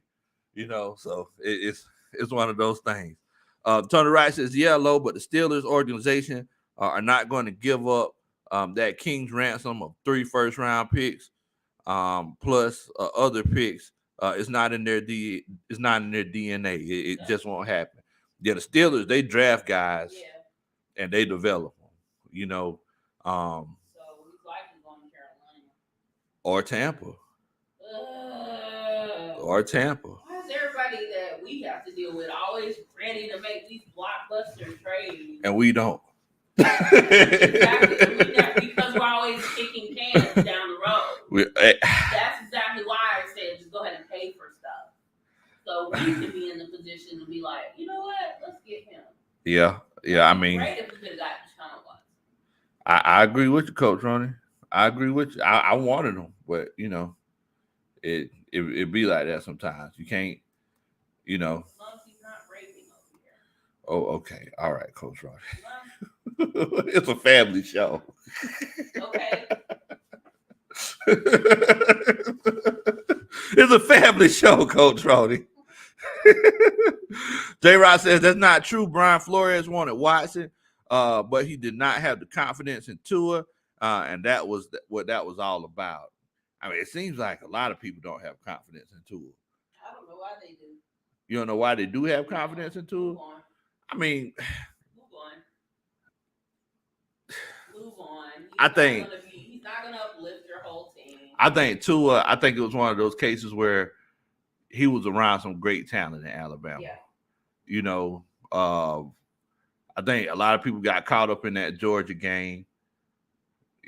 So it's one of those things. Tony Wright says, yeah, Low, but the Steelers organization are not going to give up that King's ransom of 3 first-round picks plus other picks. It's not in their DNA. It just won't happen. Yeah, the Steelers, they draft guys and they develop them.
So he's likely going to Carolina
or Tampa. Or Tampa.
Why is everybody that we have to deal with always ready to make these blockbuster trades?
And we don't.
Exactly. Because we're always kicking cans down the road. That's exactly why I said just go ahead and pay for stuff. So we can be in the position to be like, you know what? Let's get him.
Yeah. I mean,
great if we could have got Deshaun Watson.
I agree with you, Coach Ronnie. I agree with you. I wanted him, but it be like that sometimes. You can't,
As long as he's not raping over here.
Oh, okay. All right, Coach Ronnie. It's a family show.
Okay.
It's a family show, Coach Ronnie. J-Rod says that's not true. Brian Flores wanted Watson, but he did not have the confidence in Tua, and that was what that was all about. I mean, it seems like a lot of people don't have confidence in Tua.
I don't know why they do.
You don't know why they do have confidence in Tua? I mean,
move on. He's not going to uplift your whole team.
I think Tua, I think it was one of those cases where he was around some great talent in Alabama.
Yeah.
I think a lot of people got caught up in that Georgia game.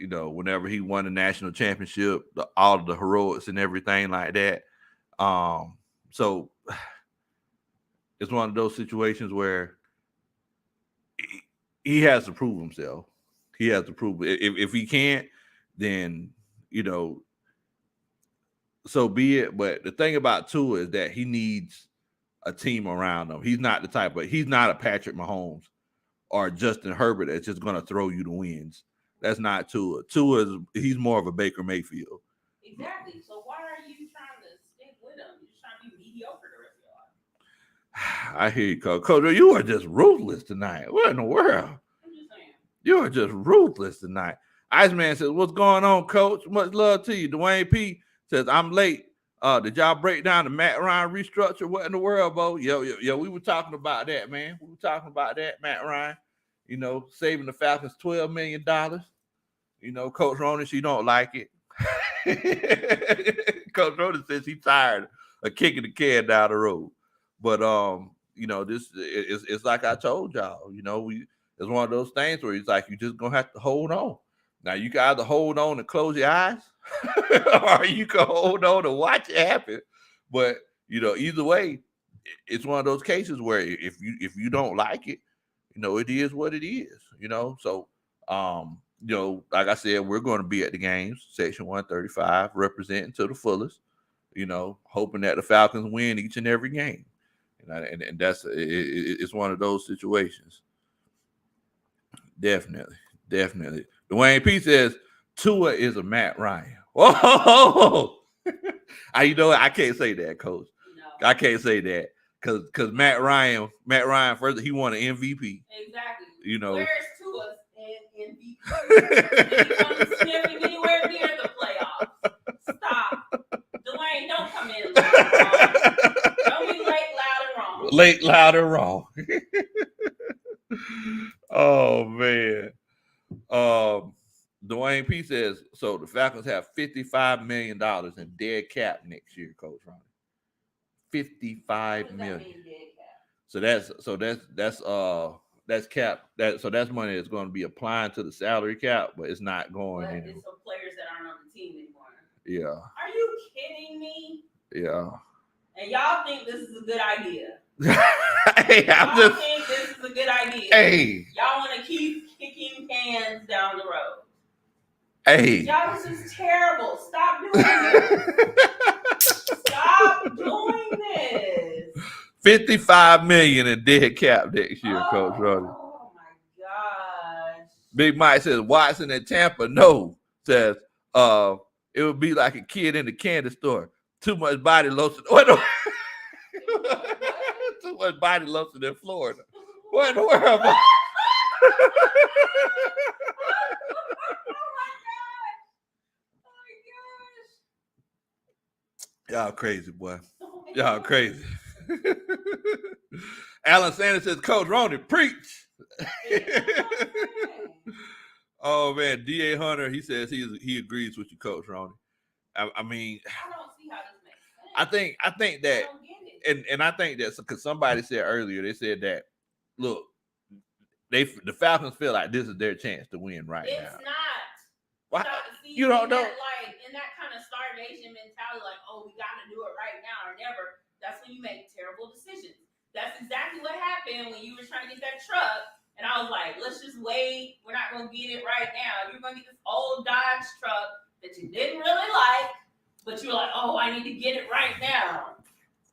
Whenever he won the national championship, all of the heroics and everything like that. So it's one of those situations where he has to prove himself. He has to prove it. If he can't, then so be it. But the thing about Tua is that he needs a team around him. He's not the type, but he's not a Patrick Mahomes or Justin Herbert that's just going to throw you the wins. That's not Tua. He's more of a Baker Mayfield.
Exactly. So why are you trying to stick with him? You're just trying to be mediocre the rest of your life.
I hear you, Coach. Coach, you are just ruthless tonight. What in the world?
I'm just saying.
You are just ruthless tonight. Iceman says, "What's going on, Coach? Much love to you." Dwayne P says, "I'm late. Did y'all break down the Matt Ryan restructure? What in the world, Bo? Yo, we were talking about that, man. We were talking about that, Matt Ryan. Saving the Falcons $12 million. Coach Ronan, she don't like it. Coach Ronan says he's tired of kicking the can down the road. But this it's like I told y'all. It's one of those things where it's like you just gonna have to hold on. Now you can either hold on and close your eyes, or you can hold on and watch it happen. But either way, it's one of those cases where if you don't like it, it is what it is. So like I said, we're going to be at the games, Section 135, representing to the fullest. Hoping that the Falcons win each and every game, and that's it's one of those situations. Definitely. Dwayne P says Tua is a Matt Ryan. Whoa! I can't say that, Coach.
No.
I can't say that because Matt Ryan first he won an MVP.
Exactly.
Where's
Tua's MVP? Did he come sniffing anywhere near the playoffs? Stop. Dwayne, don't come in loud and wrong. Don't be late, loud, and wrong.
Late, loud, and wrong. Oh man. Dwayne P says so. The Falcons have $55 million in dead cap next year, Coach Ronnie. $55 million. So that's cap. That's money that's going to be applying to the salary cap, but it's not going
in.
It's
some players that aren't on the team anymore.
Yeah.
Are you kidding me?
Yeah.
And y'all think this is a good idea?
Hey,
y'all think this is a good idea?
Hey.
Y'all want to keep kicking cans down the road?
Hey.
Y'all, this is terrible. Stop doing this. Stop doing this.
$55 million in dead cap next year, Coach Roddy.
Oh my gosh.
Big Mike says Watson in Tampa. No, says it would be like a kid in the candy store. Too much body lotion. Too much body lotion in Florida. What in the world? Y'all crazy, boy. Y'all crazy. Alan Sanders says, Coach Ronnie, preach. Oh man, D.A. Hunter, he says he agrees with you, Coach Ronnie. I mean,
I don't see how this makes sense.
I think that, and I think that because somebody said earlier, they said that look, the Falcons feel like this is their chance to win right now.
It's not.
Why?
See,
you don't know.
In that kind of starvation mentality, like, oh, we got to do it right now or never. That's when you make terrible decisions. That's exactly what happened when you were trying to get that truck. And I was like, let's just wait. We're not going to get it right now. You're going to get this old Dodge truck that you didn't really like, but you're like, oh, I need to get it right now.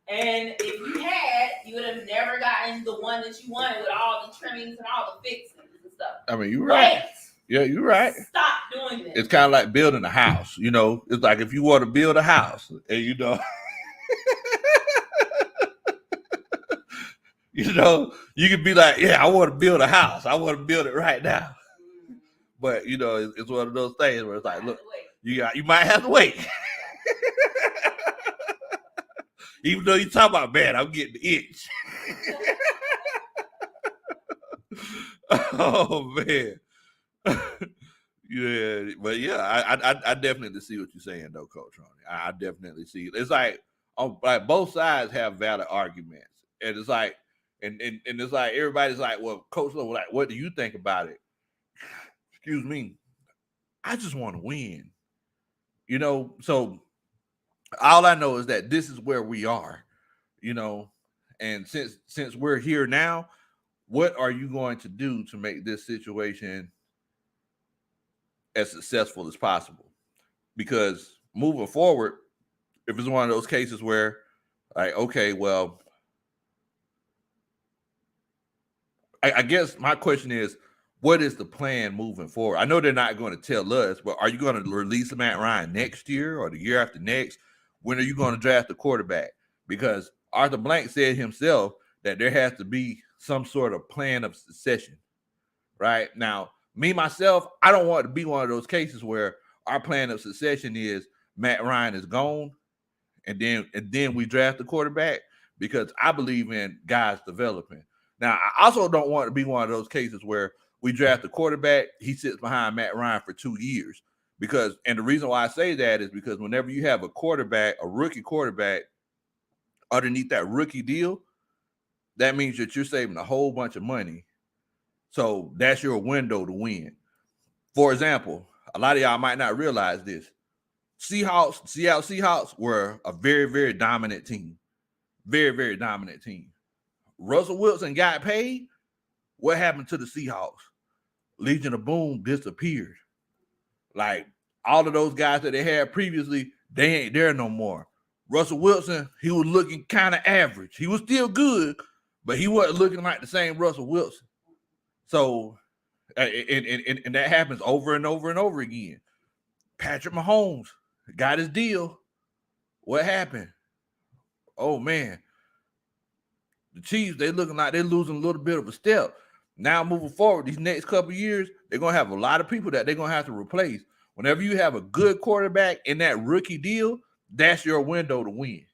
And if you had, you would have never gotten the one that you wanted with all the trimmings and all the fixings and stuff.
I mean, you're right. Yeah, you're right.
Stop doing this.
It's kind of like building a house. It's like if you want to build a house, and you can be like, yeah, I want to build a house. I want to build it right now. But it's one of those things where it's like, look, you might have to wait. Even though you talk about, man, I'm getting the itch. Oh man. Yeah, but yeah, I definitely see what you're saying though, Coach Ronnie. I definitely see it. It's like both sides have valid arguments, and it's like And it's like everybody's like, well, Coach Lowe, like, what do you think about it? Excuse me. I just want to win. So all I know is that this is where we are, you know, and since we're here now, what are you going to do to make this situation as successful as possible? Because moving forward, if it's one of those cases where, like, okay, well, I guess my question is, what is the plan moving forward? I know they're not going to tell us, but are you going to release Matt Ryan next year or the year after next? When are you going to draft a quarterback? Because Arthur Blank said himself that there has to be some sort of plan of succession, right? Now, me, myself, I don't want to be one of those cases where our plan of succession is Matt Ryan is gone and then we draft the quarterback, because I believe in guys developing. Now, I also don't want to be one of those cases where we draft a quarterback, he sits behind Matt Ryan for 2 years. And the reason why I say that is because whenever you have a rookie quarterback, underneath that rookie deal, that means that you're saving a whole bunch of money. So that's your window to win. For example, a lot of y'all might not realize this. Seattle Seahawks were a very, very dominant team. Very, very dominant team. Russell Wilson got paid. What happened to the Seahawks? Legion of Boom disappeared. Like, all of those guys that they had previously, they ain't there no more. Russell Wilson, he was looking kind of average. He was still good, but he wasn't looking like the same Russell Wilson. So, and that happens over and over and over again. Patrick Mahomes got his deal. What happened? Oh, man. The Chiefs, they looking like they're losing a little bit of a step. Now, moving forward, these next couple of years, they're going to have a lot of people that they're going to have to replace. Whenever you have a good quarterback in that rookie deal, that's your window to win.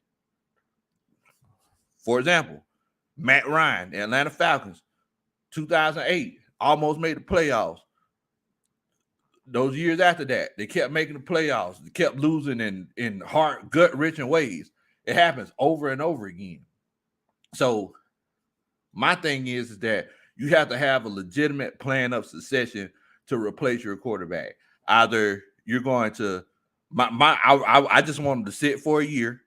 For example, Matt Ryan, the Atlanta Falcons, 2008, almost made the playoffs. Those years after that, they kept making the playoffs. They kept losing in hard, gut-wrenching ways. It happens over and over again. So my thing is that you have to have a legitimate plan of succession to replace your quarterback. Either you're going to I just want him to sit for a year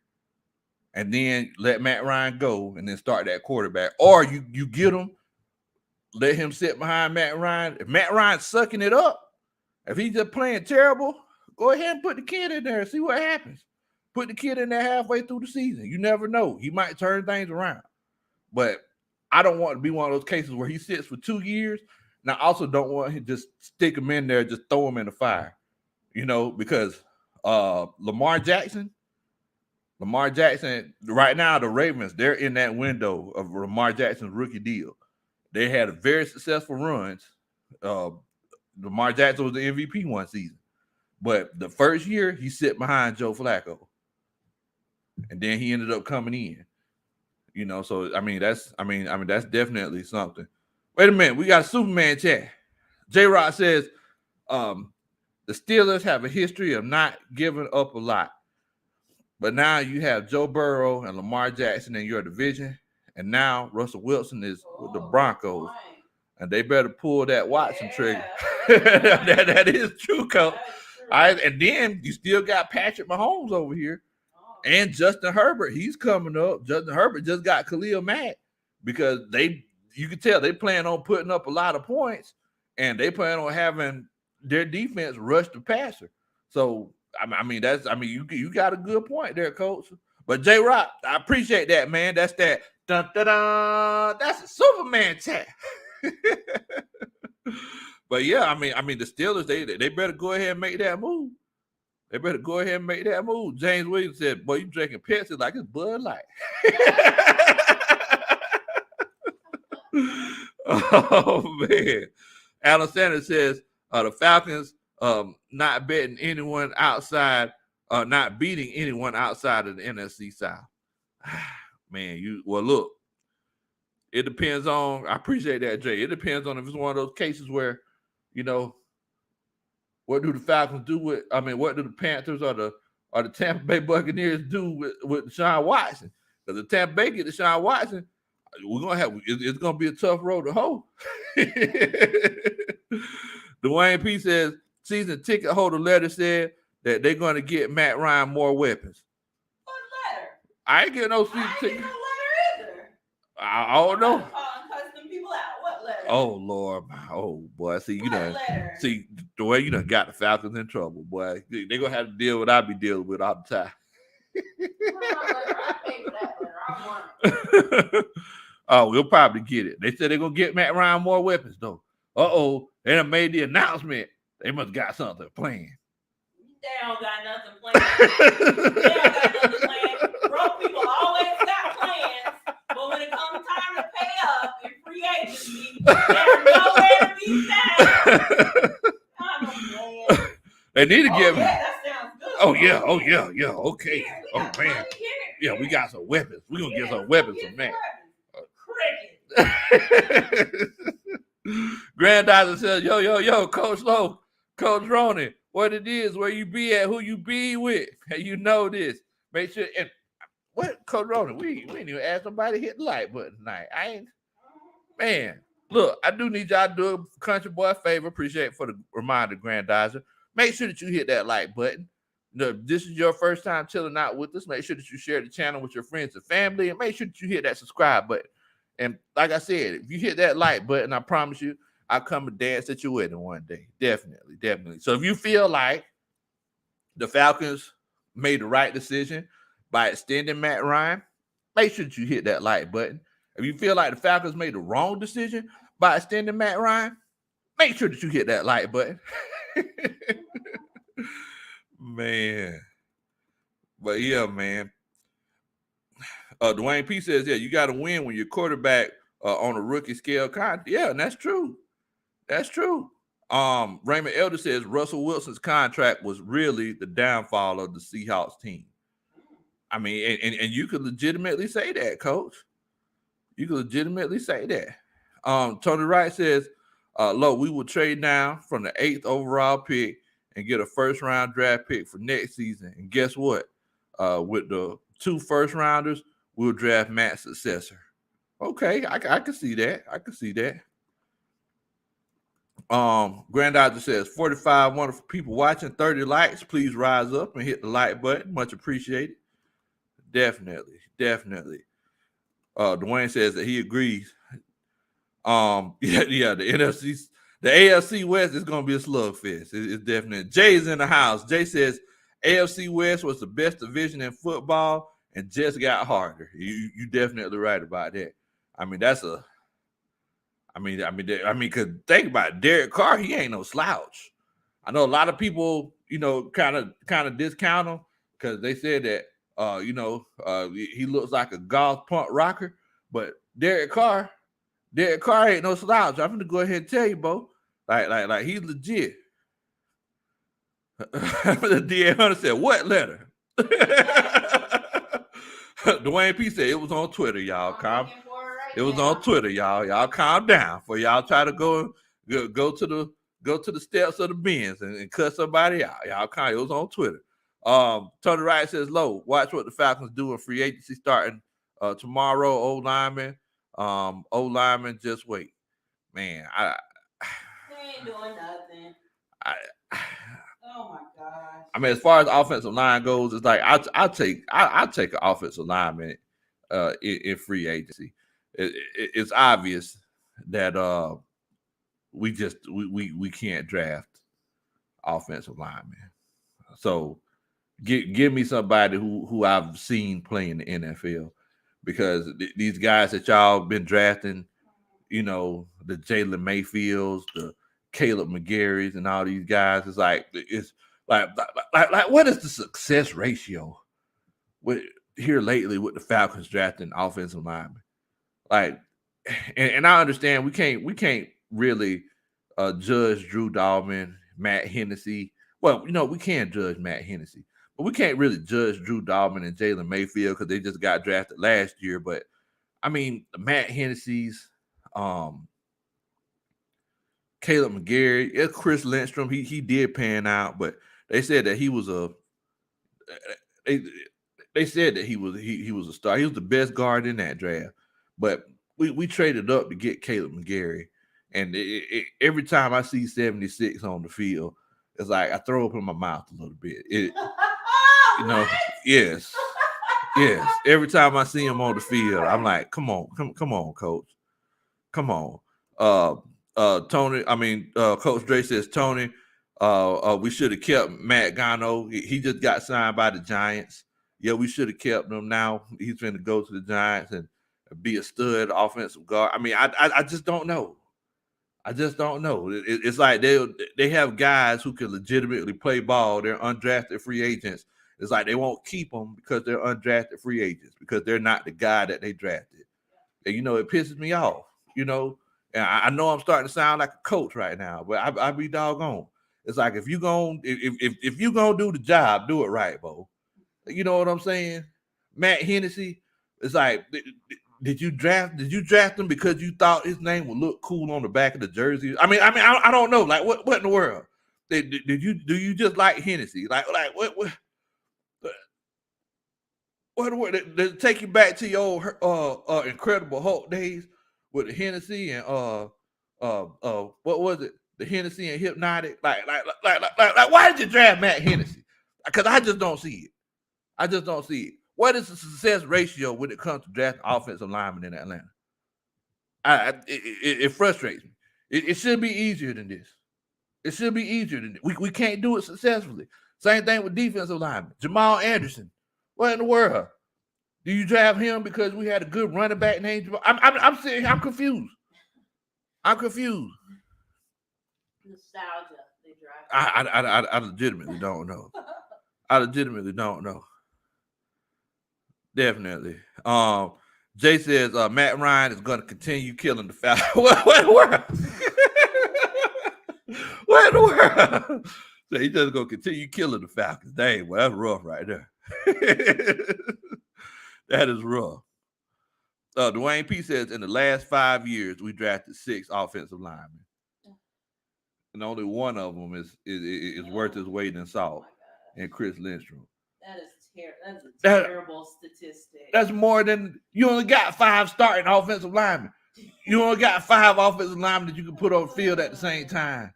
and then let Matt Ryan go and then start that quarterback. Or you get him, let him sit behind Matt Ryan. If Matt Ryan's sucking it up, if he's just playing terrible, go ahead and put the kid in there and see what happens. Put the kid in there halfway through the season. You never know. He might turn things around. But I don't want to be one of those cases where he sits for 2 years. And I also don't want him to just stick him in there, just throw him in the fire. Because Lamar Jackson, right now, the Ravens, they're in that window of Lamar Jackson's rookie deal. They had a very successful runs. Lamar Jackson was the MVP one season. But the first year, he sat behind Joe Flacco. And then he ended up coming in. So that's definitely something. Wait a minute, we got a Superman chat. J-Rock says, the Steelers have a history of not giving up a lot. But now you have Joe Burrow and Lamar Jackson in your division. And now Russell Wilson is with the Broncos. And they better pull that Watson trigger. that is true, Coach. All right, and then you still got Patrick Mahomes over here. And Justin Herbert, he's coming up. Justin Herbert just got Khalil Mack because you can tell they plan on putting up a lot of points, and they plan on having their defense rush the passer. So you got a good point there, Coach. But J-Rock, I appreciate that, man. That's that. Dun, dun, dun, that's a Superman chat. But yeah, the Steelers, they better go ahead and make that move. They better go ahead and make that move. James Williams said, boy, you drinking Pepsi like it's Bud Light. Oh, man. Alan Sanders says, the Falcons not betting anyone outside, not beating anyone outside of the NFC South. Man, look, it depends on, I appreciate that, Jay. It depends on if it's one of those cases where, what do the Falcons do what do the Panthers or the Tampa Bay Buccaneers do with Deshaun Watson? Because the Tampa Bay get Deshaun Watson, we're gonna have it's gonna be a tough road to hoe. Dwayne P says season ticket holder letter said that they're gonna get Matt Ryan more weapons.
What letter?
I ain't getting no
I
season
ain't
ticket.
getting no letter either.
I don't know.
I'm calling custom people out. What letter?
Oh Lord, oh boy. See, you know, see the way you done got the Falcons in trouble, boy. They gonna have to deal with what I be dealing with all the time.
I paid for that letter. I want it.
Oh, we'll probably get it. They said they're gonna get Matt Ryan more weapons though. They done made the announcement. They must got something planned.
They don't got nothing planned. They don't got nothing planned. Broke people always got plans, but when it comes time to pay up in free agency, they're nowhere to be found.
They need to get.
Yeah, that sounds good.
Oh yeah. Okay.
Yeah,
oh man. Yeah, we got some weapons. We're gonna get some weapons from Matt.
Cricket.
Granddaughter says, yo, Coach Low, Coach Ronnie, what it is, where you be at, who you be with, and you know this. Make sure, and what, Coach Ronnie, we ain't even asked somebody to hit the like button tonight. I ain't, man, look, I do need y'all to do a country boy a favor. Appreciate it for the reminder, Granddaughter. Make sure that you hit that like button. This is your first time chilling out with us. Make sure that you share the channel with your friends and family, and make sure that you hit that subscribe button. And like I said, if you hit that like button, I promise you, I'll come and dance at your wedding one day. Definitely. So if you feel like the Falcons made the right decision by extending Matt Ryan, make sure that you hit that like button. If you feel like the Falcons made the wrong decision by extending Matt Ryan, make sure that you hit that like button. Man. But yeah, man. Dwayne P says, yeah, you got to win when your quarterback on a rookie scale. Yeah, and that's true. That's true. Raymond Elder says Russell Wilson's contract was really the downfall of the Seahawks team. I mean, and you could legitimately say that, Coach. You could legitimately say that. Tony Wright says, Look, we will trade down from the 8th overall pick and get a first-round draft pick for next season. And guess what? With the 2 first-rounders, we'll draft Matt's successor. Okay, I can see that. Granddaughter says 45 wonderful people watching, 30 likes. Please rise up and hit the like button. Much appreciated. Definitely. Dwayne says that he agrees. The AFC West is gonna be a slugfest. It's definitely. Jay's in the house. Jay says AFC West was the best division in football and just got harder. You definitely right about that. I mean, because think about it, Derek Carr, he ain't no slouch. I know a lot of people, kind of discount him because they said that, he looks like a golf punk rocker. But Derek Carr ain't no slouch. I'm gonna go ahead and tell you, Bo. Like he's legit. The DA Hunter said, "What letter?" Dwayne P said it was on Twitter, y'all. It was on Twitter, y'all. Y'all calm down for y'all try to go to the steps of the Benz and cut somebody out. Y'all calm. It was on Twitter. Tony Wright says, "Low, watch what the Falcons do in free agency starting tomorrow. O lineman, just wait, man.
They ain't doing nothing. Oh my gosh.
I mean, as far as offensive line goes, it's like I'll take an offensive lineman in free agency. It's obvious that we can't draft offensive linemen. So give me somebody who I've seen play in the NFL, because these guys that y'all been drafting, the Jalen Mayfields, the Caleb McGarry's, and all these guys, it's like what is the success ratio here lately with the Falcons drafting offensive linemen? Like, and I understand we can't really judge Drew Dalman, Matt Hennessy. Well, we can judge Matt Hennessy, but we can't really judge Drew Dalman and Jalen Mayfield because they just got drafted last year. But I mean, Matt Hennessy's, Caleb McGarry, Chris Lindstrom, he did pan out, but they said that he was a star. He was the best guard in that draft. But we traded up to get Caleb McGarry, and every time I see 76 on the field, it's like I throw up in my mouth a little bit. Yes. Yes. Every time I see him on the field, I'm like, come on, coach. Come on. Tony, Coach Dre says, Tony, we should have kept Matt Gano. He just got signed by the Giants. Yeah, we should have kept him. Now he's going to go to the Giants and be a stud offensive guard. I just don't know. I just don't know. It's like they have guys who can legitimately play ball. They're undrafted free agents. It's like they won't keep them because they're undrafted free agents because they're not the guy that they drafted. And, it pisses me off, And I know I'm starting to sound like a coach right now, but I be doggone. It's like if you gonna do the job, do it right, Bo. You know what I'm saying? Matt Hennessy, it's like, did you draft him because you thought his name would look cool on the back of the jersey? I don't know. Like what in the world? Do you just like Hennessy? Like what they take you back to your old Incredible Hulk days with the Hennessy and what was it? The Hennessy and Hypnotic. Like why did you draft Matt Hennessy? Because I just don't see it. I just don't see it. What is the success ratio when it comes to drafting offensive linemen in Atlanta? It frustrates me. It should be easier than this. It should be easier than this. We can't do it successfully. Same thing with defensive linemen. Jamal Anderson. What in the world? Do you draft him because we had a good running back named Jamal? I'm serious. I'm confused.
Nostalgia. They draft.
I legitimately don't know. I legitimately don't know. Definitely. Jay says Matt Ryan is going to continue killing the Falcons. What in the world? What in the world? So he's just going to continue killing the Falcons. Dang, well, that's rough right there. That is rough. Dwayne P says in the last 5 years, we drafted 6 offensive linemen. And only one of them is worth his weight in salt. And Chris Lindstrom.
That is that's a terrible statistic.
That's more than you only got 5 starting offensive linemen. You only got 5 offensive linemen that you can put on the field at the same time.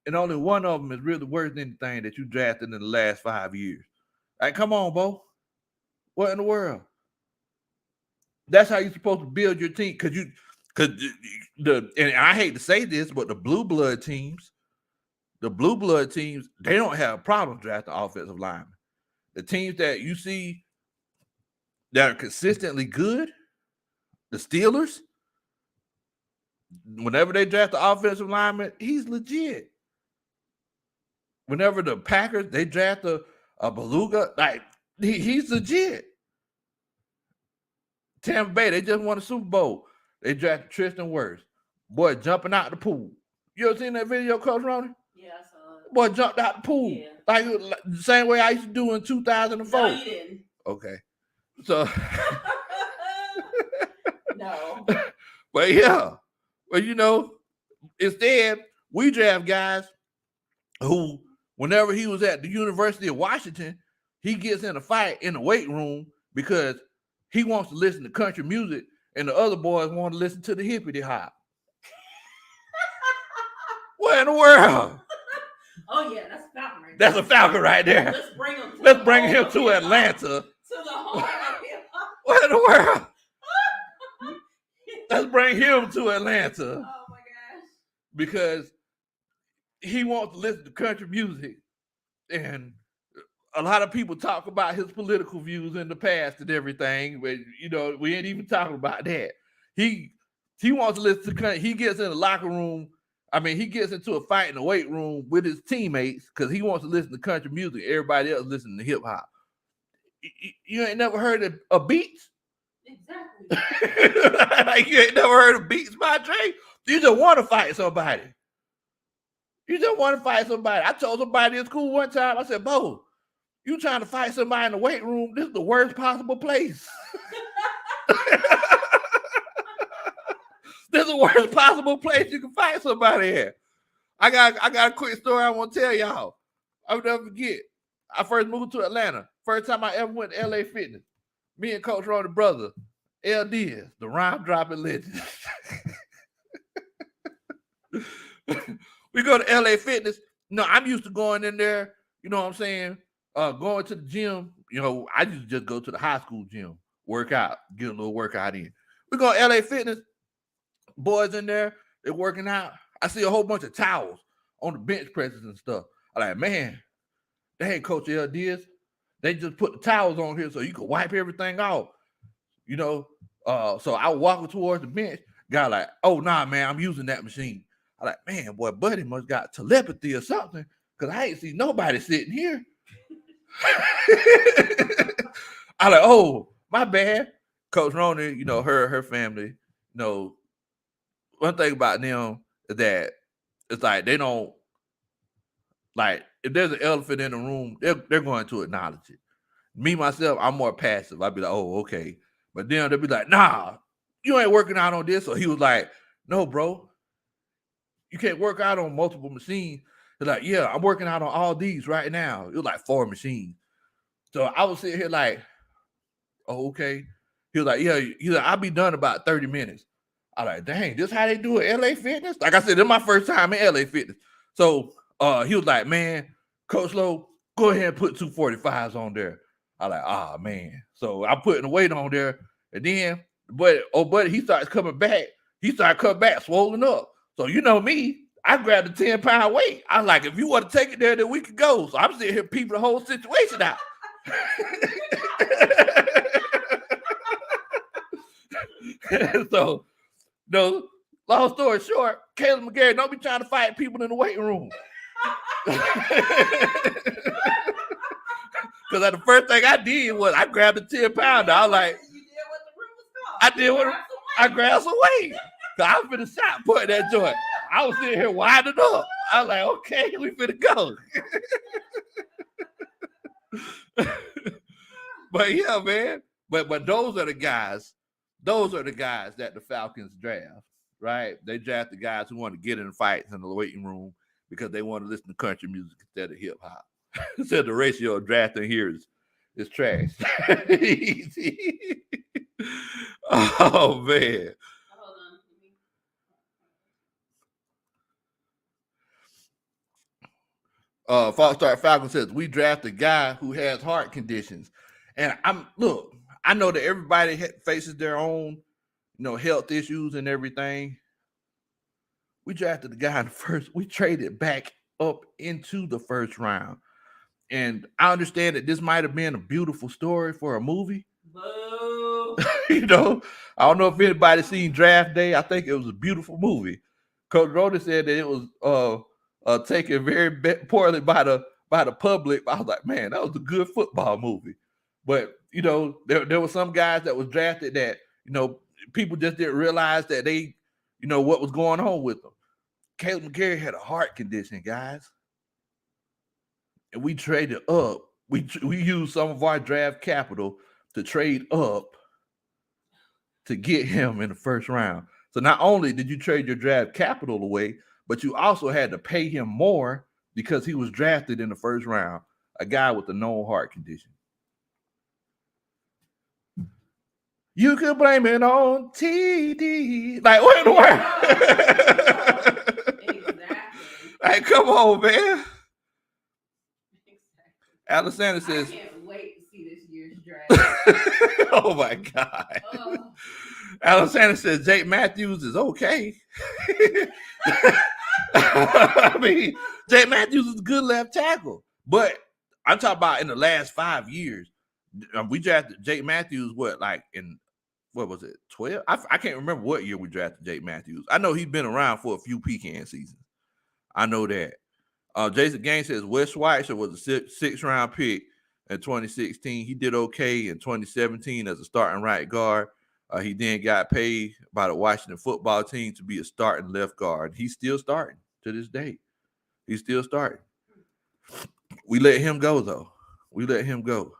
And only one of them is really worth anything that you drafted in the last 5 years. Like, come on, Bo. What in the world? That's how you're supposed to build your team. And I hate to say this, but the blue blood teams, they don't have problems drafting offensive linemen. The teams that you see that are consistently good, the Steelers, whenever they draft the offensive lineman, he's legit. Whenever the Packers, they draft a Beluga, like he's legit. Tampa Bay, they just won a Super Bowl. They drafted Tristan Wirfs. Boy, jumping out the pool. You ever seen that video, Coach Ronnie?
Yeah, I saw it.
Boy, jumped out the pool.
Yeah.
Like the same way I used to do in 2004.
No, you didn't.
Okay. So.
No.
But yeah. But, instead, we draft guys who, whenever he was at the University of Washington, he gets in a fight in the weight room because he wants to listen to country music and the other boys want to listen to the hippity hop. What in the world?
Oh yeah, that's a Falcon right there.
That's a Falcon right there.
Let's bring him to
Atlanta.
To the home of hip hop.
What in the world? Let's bring him to Atlanta.
Oh my gosh.
Because he wants to listen to country music. And a lot of people talk about his political views in the past and everything, but we ain't even talking about that. He wants to listen to country. He gets in the locker room. He gets into a fight in the weight room with his teammates because he wants to listen to country music. Everybody else listening to hip hop. You ain't never heard of Beats?
Exactly.
Like you ain't never heard of Beats by Dre? You just want to fight somebody. I told somebody in school one time, I said, Bo, you trying to fight somebody in the weight room, this is the worst possible place. This is the worst possible place you can fight somebody at. I got a quick story I want to tell y'all. I'll never forget. I first moved to Atlanta. First time I ever went to LA Fitness. Me and Coach Ronnie, brother. LD, the rhyme dropping legend. We go to LA Fitness. No, I'm used to going in there, you know what I'm saying? Going to the gym, you know, I used to just go to the high school gym, work out, get a little workout in. We go to LA Fitness, boys in there, they're working out. I see a whole bunch of towels on the bench presses and stuff. I'm like, man, they ain't Coach LDs. They just put the towels on here so you can wipe everything off. You know, so I was walking towards the bench. Guy like, oh nah, man, I'm using that machine. I like, man, boy, buddy must got telepathy or something, because I ain't see nobody sitting here. I like, oh, my bad. Coach Rona, you know, her family, you know, one thing about them is that it's like they don't, like, if there's an elephant in the room, they're going to acknowledge it. Me, myself, I'm more passive. I'd be like, oh, okay. But then they'll be like, nah, you ain't working out on this. So he was like, no, bro, you can't work out on multiple machines. They're like, yeah, I'm working out on all these right now. It was like 4 machines. So I was sitting here like, oh, okay. He was like, yeah, he's like, I'll be done about 30 minutes. I like, dang, this how they do it, LA Fitness? Like I said, this is my first time in LA Fitness. So he was like, man, Coach Low, go ahead and put 245s on there. I like, ah, man. So I'm putting the weight on there. And then, buddy, he starts coming back. He started coming back, swollen up. So you know me, I grabbed a 10-pound weight. I was like, if you want to take it there, then we can go. So I'm sitting here peeping the whole situation out. So, no, long story short, Caleb McGarry, don't be trying to fight people in the weight room. Because the first thing I did was I grabbed a 10-pounder. I was like,
you did what the room was called.
I did what I grabbed some weight. Cause I was finna shot put that joint. I was sitting here winding up. I was like, okay, we finna go. But yeah, man. But those are the guys. Those are the guys that the Falcons draft, right? They draft the guys who want to get in fights in the waiting room because they want to listen to country music instead of hip hop. So the ratio of drafting here is trash. Oh man. False Falcon says we draft a guy who has heart conditions, and I know that everybody faces their own, health issues and everything. We drafted the guy in the first. We traded back up into the first round, and I understand that this might have been a beautiful story for a movie.
Boo.
I don't know if anybody seen Draft Day. I think it was a beautiful movie. Coach Rhoda said that it was taken very poorly by the public. I was like, man, that was a good football movie. But there were some guys that was drafted that people just didn't realize that they what was going on with them. Caleb McGarry had a heart condition, guys, and we traded up. We used some of our draft capital to trade up to get him in the first round. So not only did you trade your draft capital away, but you also had to pay him more because he was drafted in the first round, a guy with a known heart condition. You could blame it on TD. Like, what in the world?
Exactly.
Like, come on, man.
Exactly.
Alexander says,
I can't wait to see this year's draft.
oh, my God. Oh. Alexander says Jake Matthews is okay. I mean, Jake Matthews is a good left tackle. But I'm talking about in the last 5 years. We drafted Jake Matthews, what was it, 12? I can't remember what year we drafted Jake Matthews. I know he's been around for a few pecan seasons. I know that. Jason Gaines says Wes Schweitzer was a 6th-round pick in 2016. He did okay in 2017 as a starting right guard. He then got paid by the Washington football team to be a starting left guard. He's still starting to this day. He's still starting. We let him go, though. We let him go.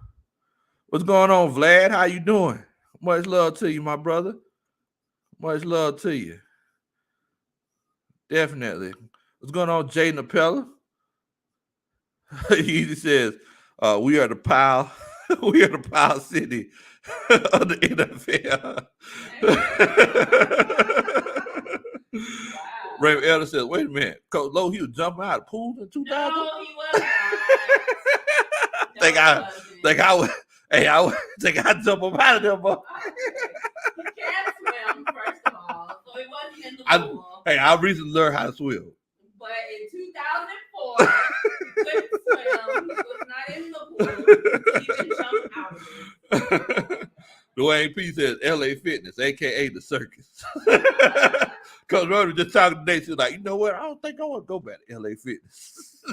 What's going on, Vlad? How you doing? Much love to you, my brother. Much love to you. Definitely. What's going on, Jay Napella? He says, we are the Pile. We are the Pile City of the NFL.
Wow.
Raymond Elder says, wait a minute. Coach Low, he was jumping out of the pool in 2000?
No, he was not.
think I jump up out of there, boy.
He can't swim, first of all, so he wasn't in the pool.
I recently learned how to swim.
But in 2004, he couldn't swim. He was not in the pool. He even jumped out of it.
Dwayne P says LA Fitness, aka the circus. Coach Rhoda just talking today. She's like, you know what? I don't think I want to go back to LA Fitness.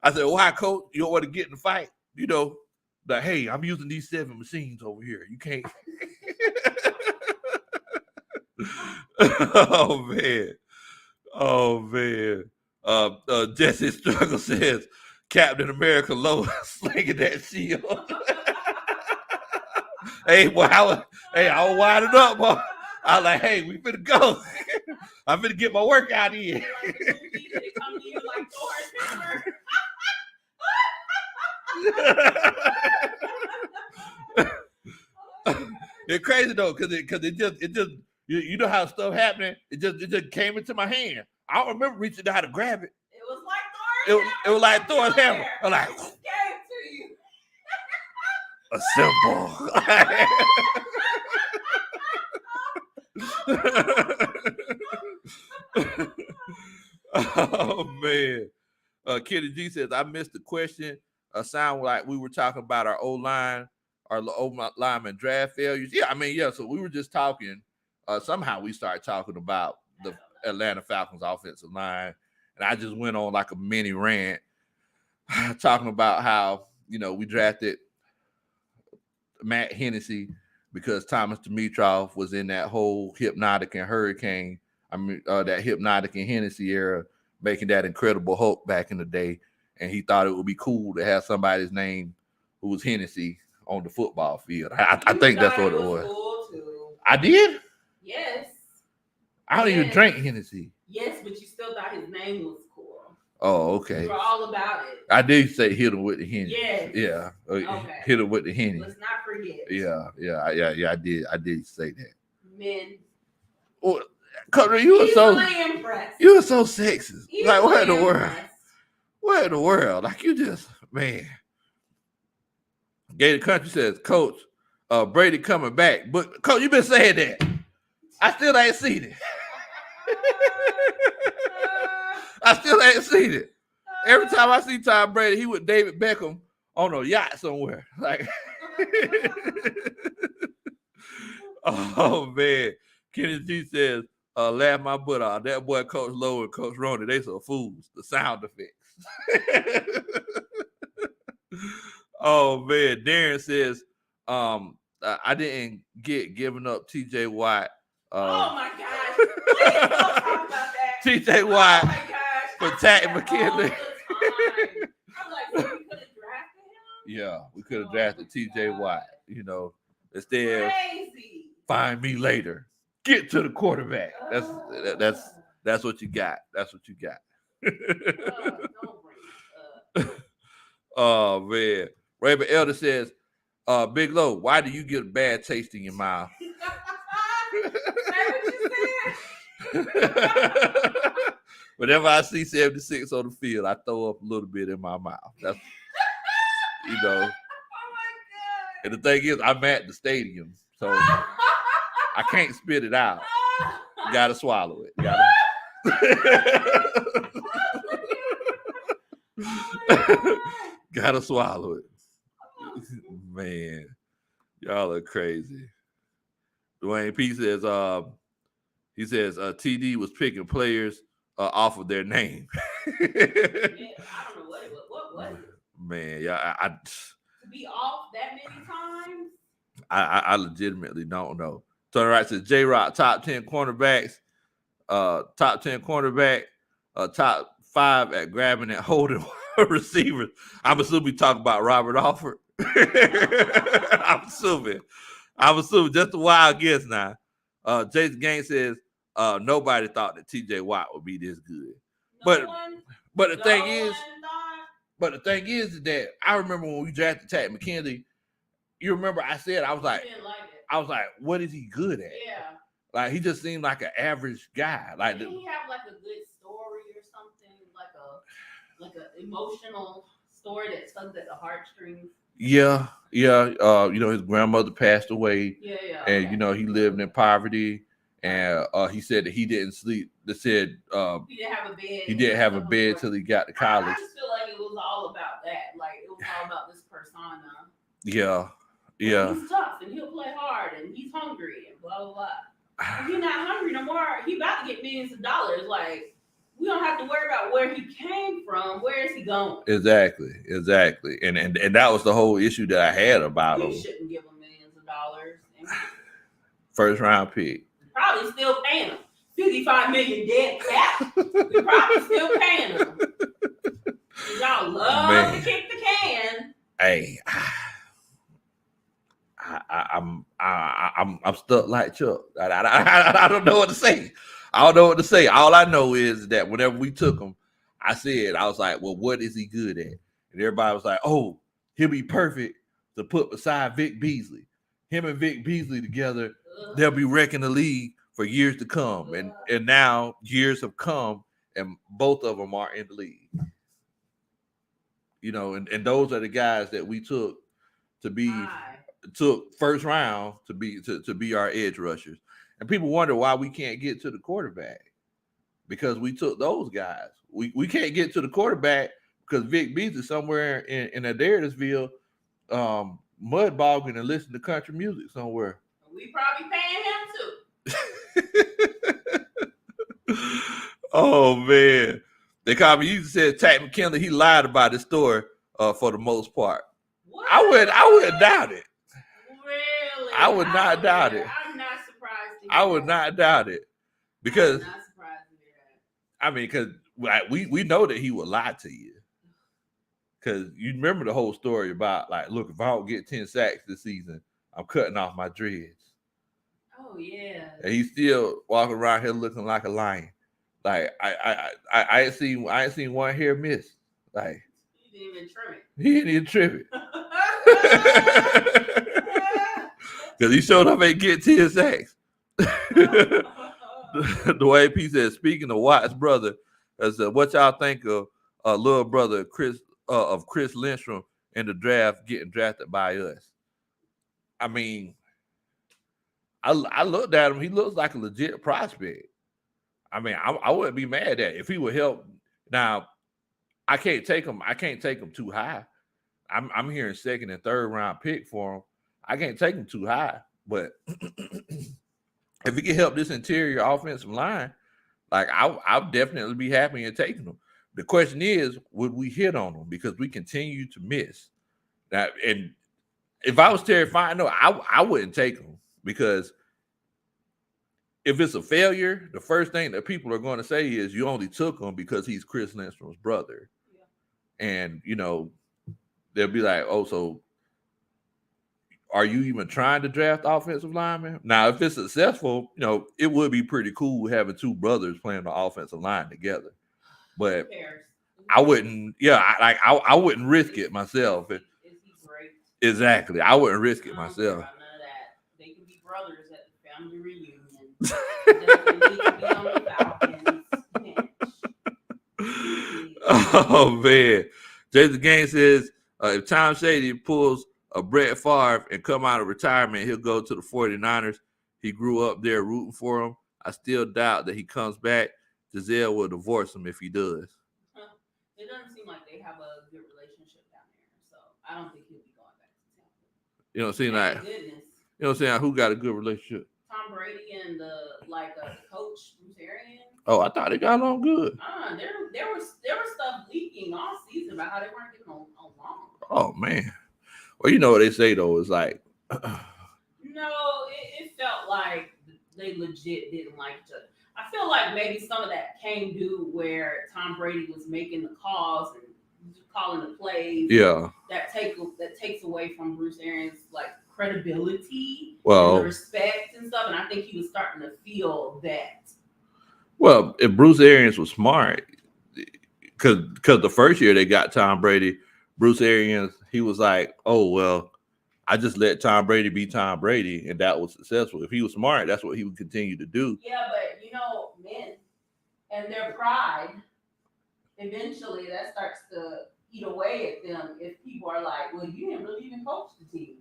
I said, why, Coach? You don't want to get in the fight? You know, like, hey, I'm using these 7 machines over here. You can't. Oh man. Jesse Struggle says Captain America Low slinging that shield. Hey, boy, I was winding up, boy. I was like, hey, we finna go. I'm finna get my workout in. It's crazy though, cause it just you know how stuff happening. It just came into my hand. I don't remember reaching down to grab it.
It was like Thor's
It was like Thor's hammer. I'm like,
it just gave it to you.
Oh man. Kitty G says, I missed the question. Sound like we were talking about our O-line, our lineman draft failures. Yeah, I mean, yeah. So we were just talking. Somehow we started talking about the Atlanta Falcons offensive line. And I just went on like a mini rant talking about how, you know, we drafted Matt Hennessy because Thomas Dimitroff was in that whole Hypnotic and Hurricane. I mean, that Hypnotic and Hennessy era, making that Incredible Hulk back in the day. And he thought it would be cool to have somebody's name who was Hennessy on the football field. I think that's what it was.
Cool too.
I did?
Yes.
I don't even drink Hennessy.
Yes, but you still thought his name was cool.
Oh, okay.
You were all about it.
I did say hit him with the Hennessy.
Yes.
Yeah.
Okay.
Hit him with the Hennessy.
Let's not forget.
Yeah. I did say that.
Men.
Well, Cutler, you were so
impressed.
You were so sexist. Like, what in the world?
Impressed.
What in the world? Like, you just, man. Gator Country says, Coach, Brady coming back. But, Coach, you been saying that. I still ain't seen it. I still ain't seen it. Every time I see Tom Brady, he with David Beckham on a yacht somewhere. Like, oh, man. Kenny G says, laugh my butt off. That boy, Coach Lowe and Coach Roney, they some fools. The sound effects. Oh man, Darren says, I didn't get given up TJ Watt.
Oh my gosh. Please don't talk about that.
TJ Watt
Oh my gosh.
for Tack McKinley.
I'm like, so we could have drafted him?
Yeah, we could have drafted TJ Watt, you know, instead
Crazy.
find me later. Get to the quarterback. That's what you got. That's what you got.
Don't bring it up.
Oh man. Raven Elder says, Big Low, why do you get a bad taste in your mouth? Whenever I see 76 on the field, I throw up a little bit in my mouth. That's, you know.
Oh my God.
And the thing is, I'm at the stadium, so I can't spit it out. You gotta swallow it. Gotta swallow it. Man, y'all are crazy. Dwayne P says, he says TD was picking players off of their name.
Yeah, I don't know what it was. What was it?
Man, yeah, I
To be off that many times?
I legitimately don't know. Turner Wright says J-Rock top 10 cornerbacks, top 10 cornerback, top 5 at grabbing and holding receivers. I'm assuming we talk about Robert Alford. I'm assuming just a wild guess now. Jason Gaines says nobody thought that TJ Watt would be this good. But the thing is that I remember when we drafted Tack McKinley, you remember I said I was
You
like,
didn't like it.
I was like, what is he good at?
Yeah.
Like he just seemed like an average guy. Like
Didn't he have like a good story or something, like a emotional story that tugged at the heartstrings?
yeah. You know, his grandmother passed away,
Yeah.
and
Okay.
you know he lived in poverty, and he said that he didn't sleep. They said
He didn't have a bed.
he didn't have a
Stuff
bed
like
till he got to
I
college.
just feel like it was all about that. Like it was all about this persona.
Yeah.
He's tough and he'll play hard and he's hungry and blah blah blah. If he's not hungry no more, he about to get millions of dollars. Like we don't have to worry about where he came from. Where is he going?
Exactly. And that was the whole issue that I had about him.
You shouldn't give him millions of dollars.
First round pick.
Probably still paying him. 55 million dead cap. We're probably still paying him. Y'all love to kick the can.
Hey, I'm stuck like Chuck. I don't know what to say. I don't know what to say. All I know is that whenever we took him, I was like, well, what is he good at? And everybody was like, oh, he'll be perfect to put beside Vic Beasley. Him and Vic Beasley together, they'll be wrecking the league for years to come. And now years have come and both of them are in the league. You know, and those are the guys that we took first round to be our edge rushers. And people wonder why we can't get to the quarterback. Because we took those guys. We can't get to the quarterback because Vic Beasley somewhere in Adairsville mud bogging and listening to country music somewhere.
We probably paying him too.
Oh man. They called me. You said Tack McKinley, he lied about his story for the most part.
What?
I would doubt it.
Really?
I would not doubt it.
I'm not surprised.
I would not doubt it. Because
I'm not surprised to hear
that. I mean, because we know that he would lie to you. Because you remember the whole story about, like, look, if I don't get 10 sacks this season, I'm cutting off my dreads.
Oh, yeah.
And he's still walking around here looking like a lion. Like, I ain't seen one hair miss. Like,
he didn't even trim it.
He didn't even trim it. Because he showed up and get 10 sacks. The way P said, speaking of Watt's brother, what y'all think of little brother Chris Lindstrom in the draft getting drafted by us? I mean, I looked at him. He looks like a legit prospect. I mean, I wouldn't be mad at it if he would help. Now, I can't take him too high. I'm hearing second and third round pick for him. I can't take him too high, but if he can help this interior offensive line, like I'll definitely be happy in taking him. The question is, would we hit on him? Because we continue to miss. Now, and if I was Terry Fine, no, I wouldn't take him, because if it's a failure, the first thing that people are going to say is you only took him because he's Chris Lindstrom's brother. Yeah. And, you know, they'll be like, oh, so are you even trying to draft offensive linemen? Now, if it's successful, you know, it would be pretty cool having two brothers playing the offensive line together. But I wouldn't, I wouldn't risk it myself.
Is he great?
Exactly. I wouldn't risk it myself.
None of that. They can be brothers at the family reunion.
Oh man, Jason Gaines says if Tom Shady pulls a Brett Favre and come out of retirement, he'll go to the 49ers. He grew up there rooting for him. I still doubt that he comes back. Giselle will divorce him if he does.
It doesn't seem like they have a good relationship down there, so I don't think he'll be going back to Tampa.
You know what I'm saying? Like, you know what I'm saying? Who got a good relationship?
Tom Brady and the coach Bruce Arians.
Oh, I thought they got along good.
There was stuff leaking all season about how they weren't getting along.
Oh man. Well, you know what they say though, is like
no, it felt like they legit didn't like each other. I feel like maybe some of that came due where Tom Brady was making the calls and calling the plays.
Yeah.
That takes away from Bruce Arians' credibility,
and
respect and stuff. And I think he was starting to feel that.
Well, if Bruce Arians was smart, because the first year they got Tom Brady, Bruce Arians, he was like, oh, well, I just let Tom Brady be Tom Brady, and that was successful. If he was smart, that's what he would continue to do.
Yeah, but men and their pride, eventually that starts to eat away at them if people are like, well, you didn't really even coach the team.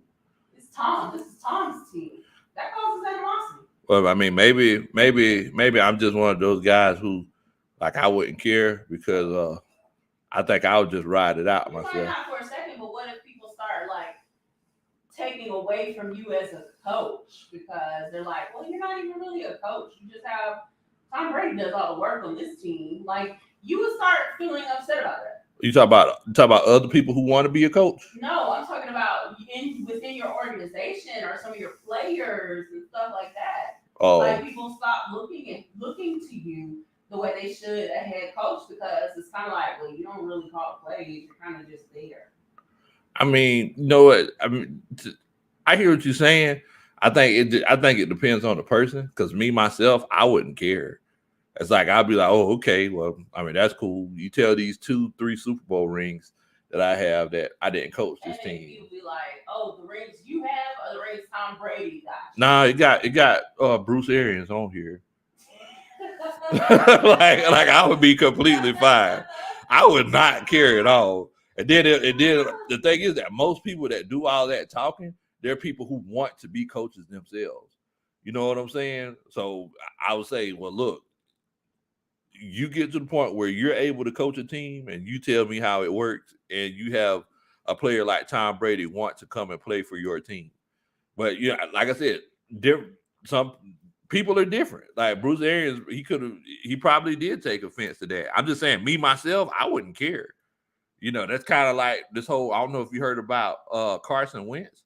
It's Tom. This is Tom's team. That causes animosity.
Well, I mean, maybe I'm just one of those guys who, like, I wouldn't care because I think I would just ride it out
You
myself.
might not for a second, but what if people start like taking away from you as a coach because they're like, well, you're not even really a coach. You just have Tom Brady does all the work on this team. Like you would start feeling upset about that.
You talk about other people who want to be a coach?
No, I'm talking about within your organization or some of your players and stuff like that.
Oh,
like people stop looking to you the way they should a head coach because it's kind of like, well, you don't really call plays. You're kind of just there.
I mean, you know what? I mean, I hear what you're saying. I think it depends on the person. Because me myself, I wouldn't care. It's like I'd be like, oh, okay, well, I mean, that's cool. You tell these 2-3 Super Bowl rings that I have that I didn't coach this team.
People be like, oh, the rings you have or the rings Tom Brady got?
Nah, it got Bruce Arians on here. like I would be completely fine. I would not care at all. And then the thing is that most people that do all that talking, they're people who want to be coaches themselves. You know what I'm saying? So I would say, well, look, you get to the point where you're able to coach a team and you tell me how it works, and you have a player like Tom Brady want to come and play for your team. But yeah, like I said, some people are different. Like Bruce Arians, he probably did take offense to that. I'm just saying, me myself, I wouldn't care. You know, that's kind of like this whole. I don't know if you heard about Carson Wentz.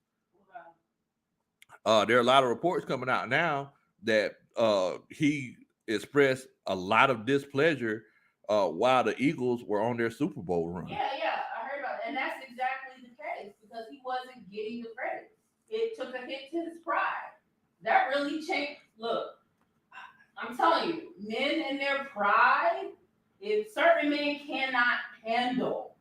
There are a lot of reports coming out now that he expressed a lot of displeasure while the Eagles were on their Super Bowl run.
Yeah, I heard about it, and that's exactly the case because he wasn't getting the credit. It took a hit to his pride. That really changed. Look, I'm telling you, men and their pride, if certain men cannot handle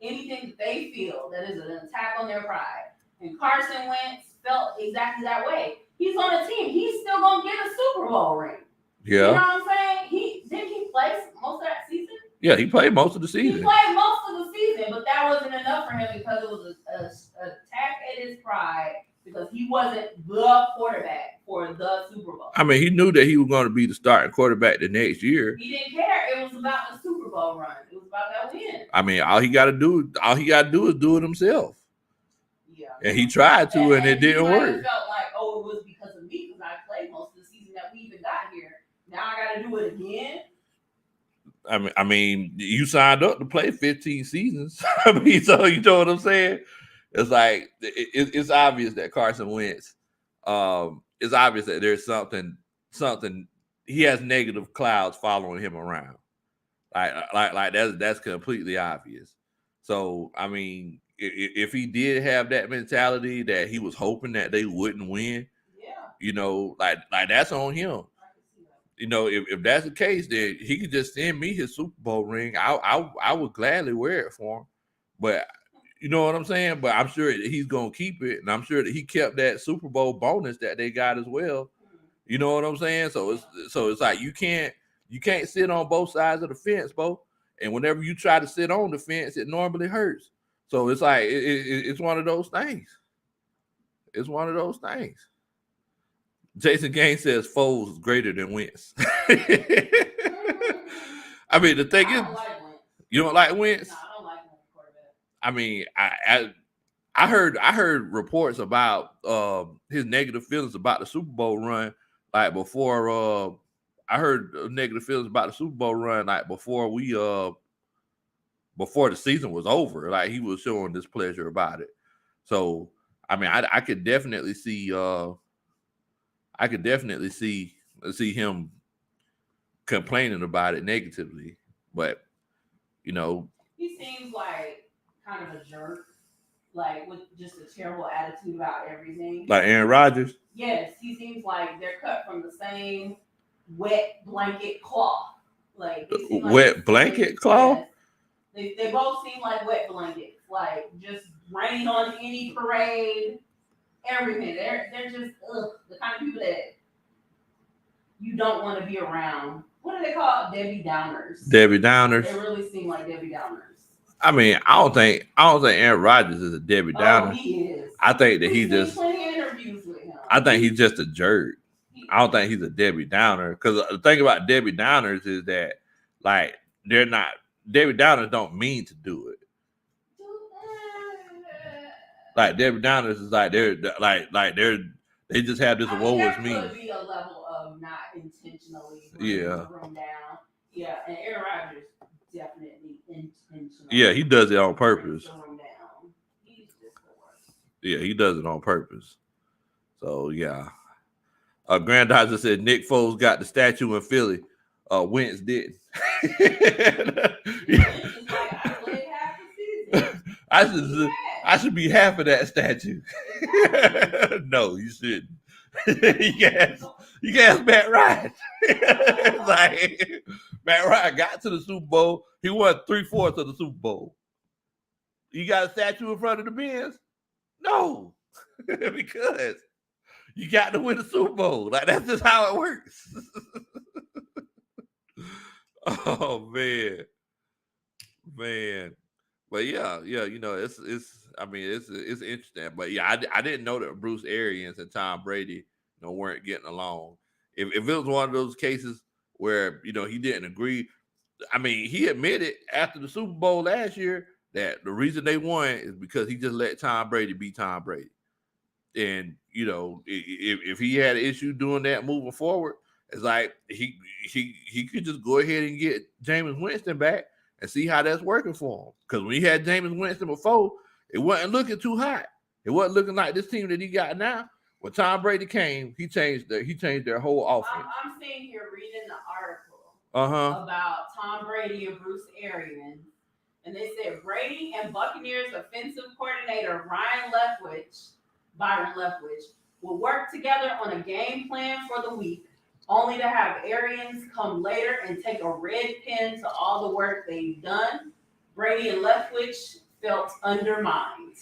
anything that they feel that is an attack on their pride, and Carson Wentz felt exactly that way. He's on a team. He's still going to get a Super Bowl ring.
Yeah.
You know what I'm saying? Didn't he play most of that season?
Yeah, he played most of the season.
He played most of the season, but that wasn't enough for him because it was an attack at his pride because he wasn't the quarterback for the Super Bowl.
I mean, he knew that he was going to be the starting quarterback the next year.
He didn't care. It was about the Super Bowl run. It was about that win.
I mean, all he got to do is do it himself.
Yeah.
And he tried to, and it didn't work.
It felt like, oh, it was because of me because I played most of the season that we even got here. Now I got to do it again.
I mean, you signed up to play 15 seasons. I mean, so you know what I'm saying? It's like it's obvious that Carson Wentz. It's obvious that there's something. He has negative clouds following him around. Like that's completely obvious. So I mean, if he did have that mentality that he was hoping that they wouldn't win, you know, like that's on him. You know, if that's the case, then he could just send me his Super Bowl ring. I would gladly wear it for him. But you know what I'm saying? But I'm sure that he's gonna keep it, and I'm sure that he kept that Super Bowl bonus that they got as well. You know what I'm saying? So it's like you can't sit on both sides of the fence, Bo. And whenever you try to sit on the fence, it normally hurts. So it's like it's one of those things. It's one of those things. Jason Gaines says Foles is greater than Wentz. I mean, the thing is, you don't like Wentz?
No, I don't like him quarterback.
I mean, I heard reports about his negative feelings about the Super Bowl run, like before. I heard negative feelings about the Super Bowl run, like before the season was over. Like he was showing displeasure about it. So I mean, I could definitely see. I could definitely see him complaining about it negatively, but you know,
he seems like kind of a jerk, like with just a terrible attitude about everything.
Like Aaron Rodgers.
Yes, he seems like they're cut from the same wet blanket cloth. Like
wet blanket cloth.
Yes. They both seem like wet blankets, like just rain on any parade. everything. They're just the kind of people that you don't want to be around. What do they call it? Debbie Downers.
Debbie Downers.
They really seem like Debbie Downers.
I mean, I don't think Aaron Rodgers is a Debbie Downer.
Oh, he is.
I think that
We've seen plenty of interviews with him.
I think he's just a jerk. I don't think he's a Debbie Downer. Because the thing about Debbie Downers is that, like, they're not, Debbie Downers don't mean to do it. Like, Debbie Downers is like, they just have this woe is me.
There could be a level of not intentionally bringing the room down. Yeah, and Aaron Rodgers definitely intentional.
Yeah, he does it on purpose.
He's just the worst.
Yeah, he does it on purpose. So, yeah. Granddaughter said Nick Foles got the statue in Philly. Wentz didn't. I should be half of that statue. No, you shouldn't. you can ask Matt Ryan. Like, Matt Ryan got to the Super Bowl. He won 3/4 of the Super Bowl. You got a statue in front of the Benz? No. Because you got to win the Super Bowl. Like, that's just how it works. Oh, man. But yeah, you know, it's interesting. But yeah, I didn't know that Bruce Arians and Tom Brady, you know, weren't getting along. If it was one of those cases where, you know, he didn't agree, I mean, he admitted after the Super Bowl last year that the reason they won is because he just let Tom Brady be Tom Brady. And, you know, if he had an issue doing that moving forward, it's like he could just go ahead and get Jameis Winston back and see how that's working for him. Because when he had Jameis Winston before, it wasn't looking too hot. It wasn't looking like this team that he got now. When Tom Brady came, he changed their whole offense.
I'm sitting here reading the article about Tom Brady and Bruce Arians. And they said Brady and Buccaneers offensive coordinator Byron Leftwich, will work together on a game plan for the week, only to have Arians come later and take a red pen to all the work they've done. Brady and Leftwich felt undermined.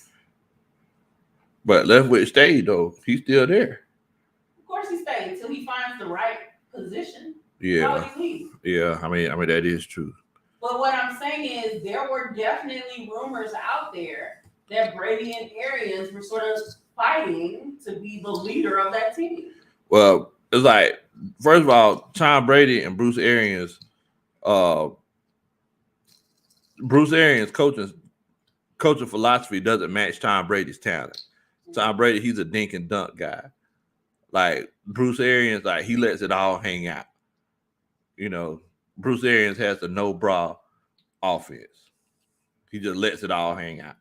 But Leftwich stayed, though. He's still there.
Of course he stayed until he finds the right position.
Yeah.
Why would he leave?
Yeah, I mean that is true.
But what I'm saying is there were definitely rumors out there that Brady and Arians were sort of fighting to be the leader of that team.
Well, it's like, first of all, Tom Brady and Bruce Arians coaching philosophy doesn't match Tom Brady's talent. Tom Brady, he's a dink and dunk guy. Like, Bruce Arians, like, he lets it all hang out. You know, Bruce Arians has the no bra offense. He just lets it all hang out.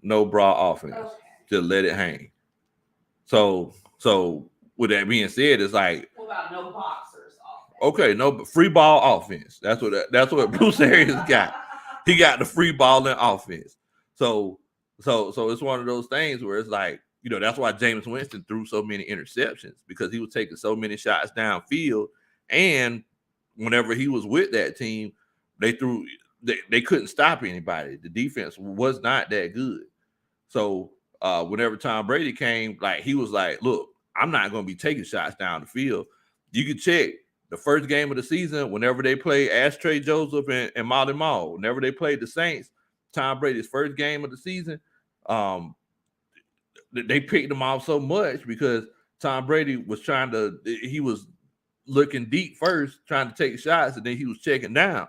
No bra offense. Okay. Just let it hang. So with that being said, it's like,
what about no boxers offense?
Okay, no free ball offense. That's what Bruce Arians got. He got the free balling offense. So it's one of those things where it's like, you know, that's why Jameis Winston threw so many interceptions, because he was taking so many shots downfield. And whenever he was with that team, they couldn't stop anybody. The defense was not that good. So whenever Tom Brady came, like, he was like, look, I'm not going to be taking shots down the field. You can check the first game of the season, whenever they played Ashtray Joseph and Molly Mall, whenever they played the Saints, Tom Brady's first game of the season, they picked him off so much because Tom Brady was he was looking deep first, trying to take shots, and then he was checking down.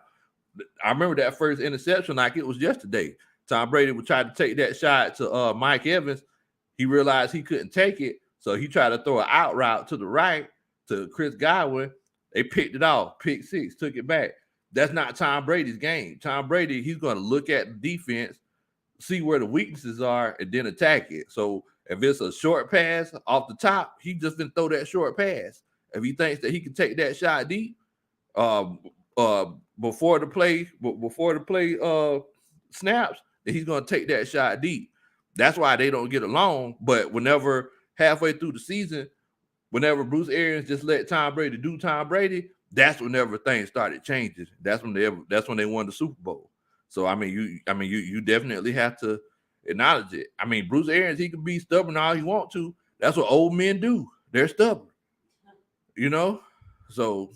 I remember that first interception like it was yesterday. Tom Brady would try to take that shot to Mike Evans. He realized he couldn't take it, so he tried to throw an out route to the right to Chris Godwin. They picked it off, pick six, took it back. That's not Tom Brady's game. Tom Brady, he's going to look at the defense, see where the weaknesses are, and then attack it. So if it's a short pass off the top, he just didn't throw that short pass. If he thinks that he can take that shot deep, before the play snaps, then he's going to take that shot deep. That's why they don't get along. But whenever halfway through the season, whenever Bruce Arians just let Tom Brady do Tom Brady, that's whenever things started changing. That's when they won the Super Bowl. So I mean, you definitely have to, Acknowledge it. I mean, Bruce Arians, he can be stubborn all he want to. That's what old men do. They're stubborn. You know? So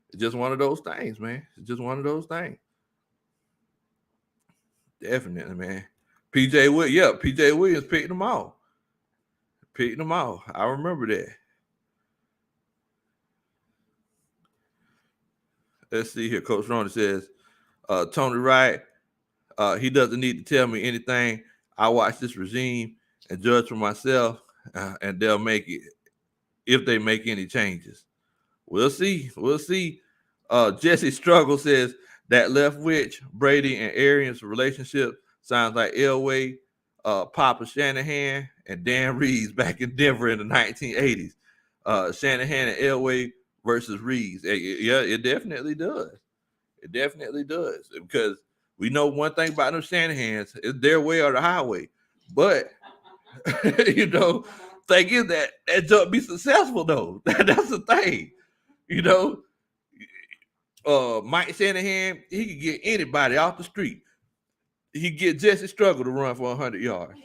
it's just one of those things, man. It's just one of those things. Definitely, man. PJ Williams picked them off. I remember that. Let's see here. Coach Ronnie says, Tony Wright, he doesn't need to tell me anything. I watch this regime and judge for myself, and they'll make it if they make any changes. We'll see. Jesse Struggle says that Leftwich, Brady, and Arians' relationship sounds like Elway, Papa Shanahan, and Dan Reeves back in Denver in the 1980s. Shanahan and Elway versus Reeves. Yeah, it definitely does. It definitely does. Because we know one thing about them Shanahans, it's their way or the highway. But, you know, thing is that jump be successful, though. That's the thing. You know, Mike Shanahan, he could get anybody off the street. He get Jesse Struggle to run for 100 yards.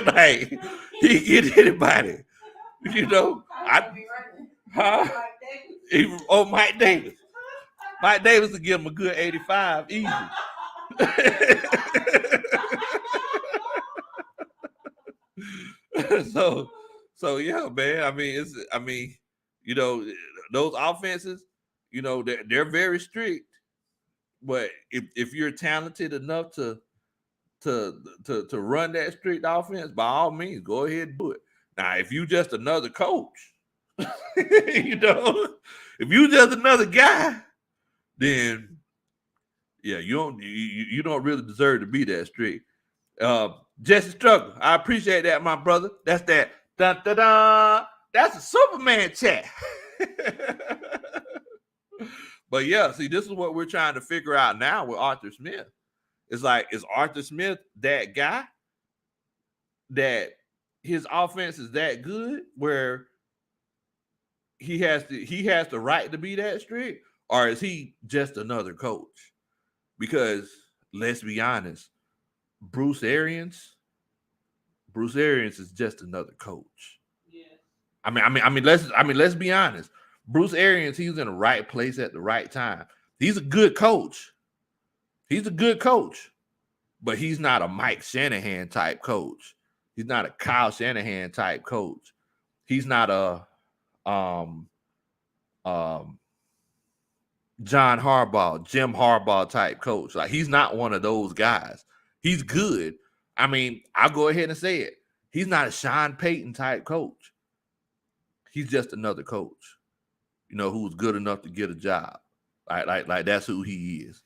Like, he get anybody. You know, Mike Davis. Mike Davis will give him a good 85 easy. So yeah, man. I mean, you know, those offenses, you know, they're very strict. But if you're talented enough to run that strict offense, by all means, go ahead and do it. Now, if you just another coach, you know, if you just another guy, then yeah, you don't really deserve to be that strict. Jesse Struggle, I appreciate that, my brother. That's that. Dun, dun, dun. That's a Superman chat. But yeah, see, this is what we're trying to figure out now with Arthur Smith. It's like, is Arthur Smith that guy that his offense is that good where he has the right to be that strict, or is he just another coach? Because let's be honest, Bruce Arians is just another coach.
Yeah.
Let's be honest. Bruce Arians, he's in the right place at the right time. He's a good coach. But he's not a Mike Shanahan type coach. He's not a Kyle Shanahan type coach. He's not a John Harbaugh, Jim Harbaugh type coach. Like, he's not one of those guys. He's good. I mean, I'll go ahead and say it. He's not a Sean Payton type coach. He's just another coach, you know, who's good enough to get a job. Like that's who he is.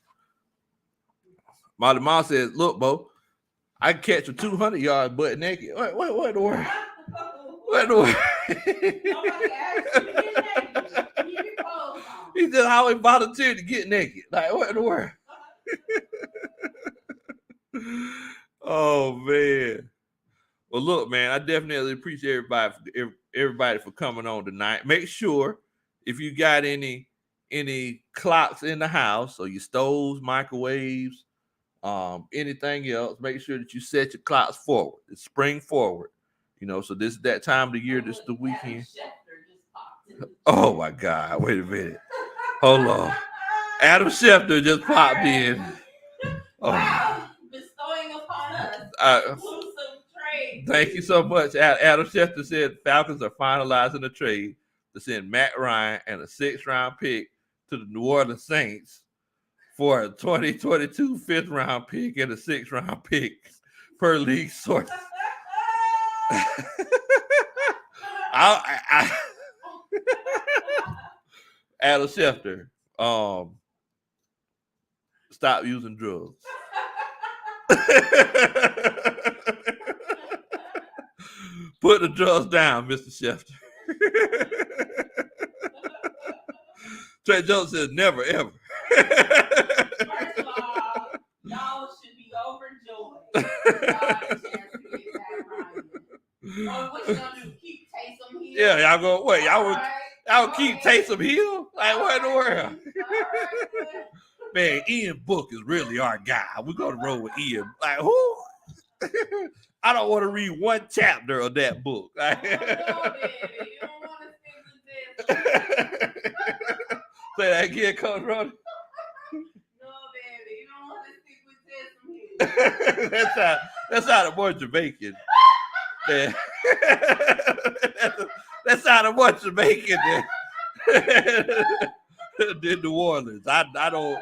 Molly Ma says, look, Bo, I can catch a 200 yard butt naked. What in the world? What in the world?
Nobody asked you to get naked. Keep your clothes on.
He just always volunteered to get naked. Like, what in the world? Oh, man. Well, look, man, I definitely appreciate everybody for coming on tonight. Make sure if you got any clocks in the house, or your stoves, microwaves, anything else, make sure that you set your clocks forward. It's spring forward. You know, so this is that time of the year, this is the weekend. Oh my God, wait a minute. Hold on. Adam Schefter just popped in.
Oh. Wow, bestowing upon us exclusive trade.
Thank you so much. Adam Schefter said Falcons are finalizing a trade to send Matt Ryan and a 6th-round pick to the New Orleans Saints for a 2022 5th-round pick and a 6th-round pick per league source. Adam Schefter, stop using drugs. Put the drugs down, Mr. Schefter. Trey Jones says never, ever.
First of all, y'all should be overjoyed. Y'all had a chance to get Matt Ryan. Oh, what you gonna do? Keep Taysom Hill?
Yeah, y'all go. Wait, y'all keep Taysom Hill? Like, what in the world? Man, Ian Book is really our guy. We're gonna roll with Ian. Like who? I don't want to read one chapter of that book.
Oh, no, baby. You don't want to stick with this.
Say that again, Coach Ronnie.
No, baby. You don't want to stick with this.
That sounded more Jamaican. Than, that sounded more Jamaican than New Orleans. I don't.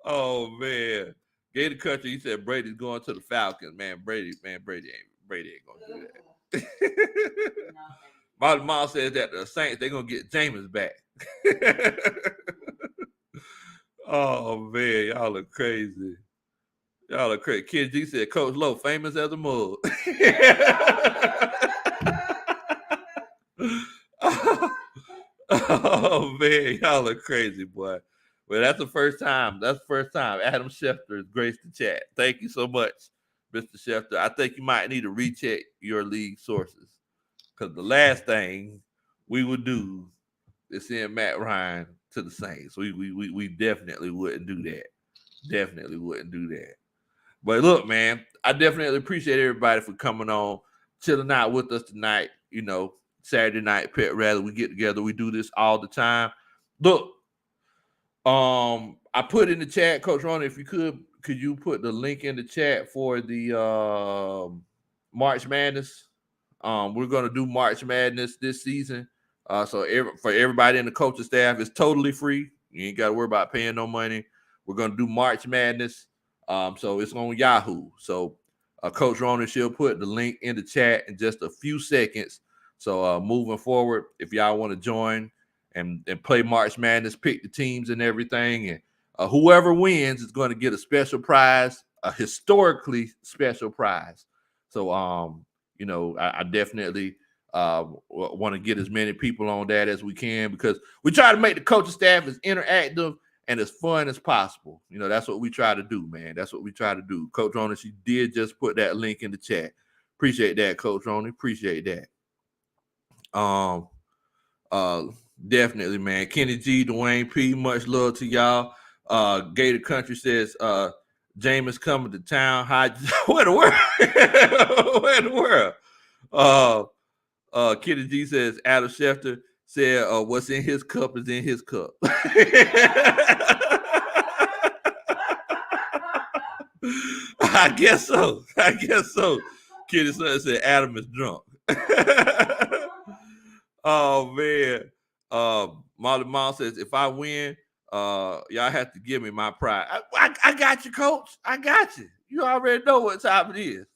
Oh man, Gator Country. He said Brady's going to the Falcons. Brady ain't gonna do that. My mom says that the Saints they're gonna get Jameis back. Oh man, y'all are crazy. Y'all are crazy. Kid G said Coach Low famous as a mug. Oh man, y'all are crazy, boy. Well, that's the first time. Adam Schefter has graced the chat. Thank you so much, Mr. Schefter. I think you might need to recheck your league sources. Because the last thing we would do is send Matt Ryan to the Saints. We definitely wouldn't do that. Definitely wouldn't do that. But look, man, I definitely appreciate everybody for coming on, chilling out with us tonight. You know, Saturday Night Pep Rally. We get together. We do this all the time. Look, I put in the chat, Coach Ronnie, if you could you put the link in the chat for the March Madness? We're gonna do March Madness this season. So for everybody in the coaching staff, it's totally free. You ain't got to worry about paying no money. We're gonna do March Madness. So it's on Yahoo. So Coach Ronnie, she'll put the link in the chat in just a few seconds. So moving forward, if y'all want to join and play March Madness, pick the teams and everything, and whoever wins is going to get a special prize, a historically special prize. So you know, I definitely want to get as many people on that as we can, because we try to make the coaching staff as interactive and as fun as possible. You know, that's what we try to do, man. That's what we try to do. Coach Ronnie, she did just put that link in the chat. Appreciate that, Coach Ronnie. Appreciate that. Definitely, man. Kenny G, Dwayne P, much love to y'all. Gator Country says, Jameis coming to town. Hi, where the world? Where the world? Kenny G says, Adam Schefter said, what's in his cup is in his cup. I guess so. Kenny said Adam is drunk. Oh man. Molly Mom says, if I win, y'all have to give me my pride. I got you, Coach. I got you. You already know what time it is.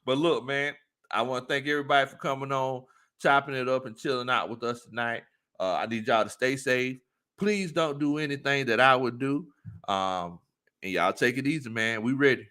But look, man, I want to thank everybody for coming on, chopping it up and chilling out with us tonight. I need y'all to stay safe. Please don't do anything that I would do. And y'all take it easy, man. We ready.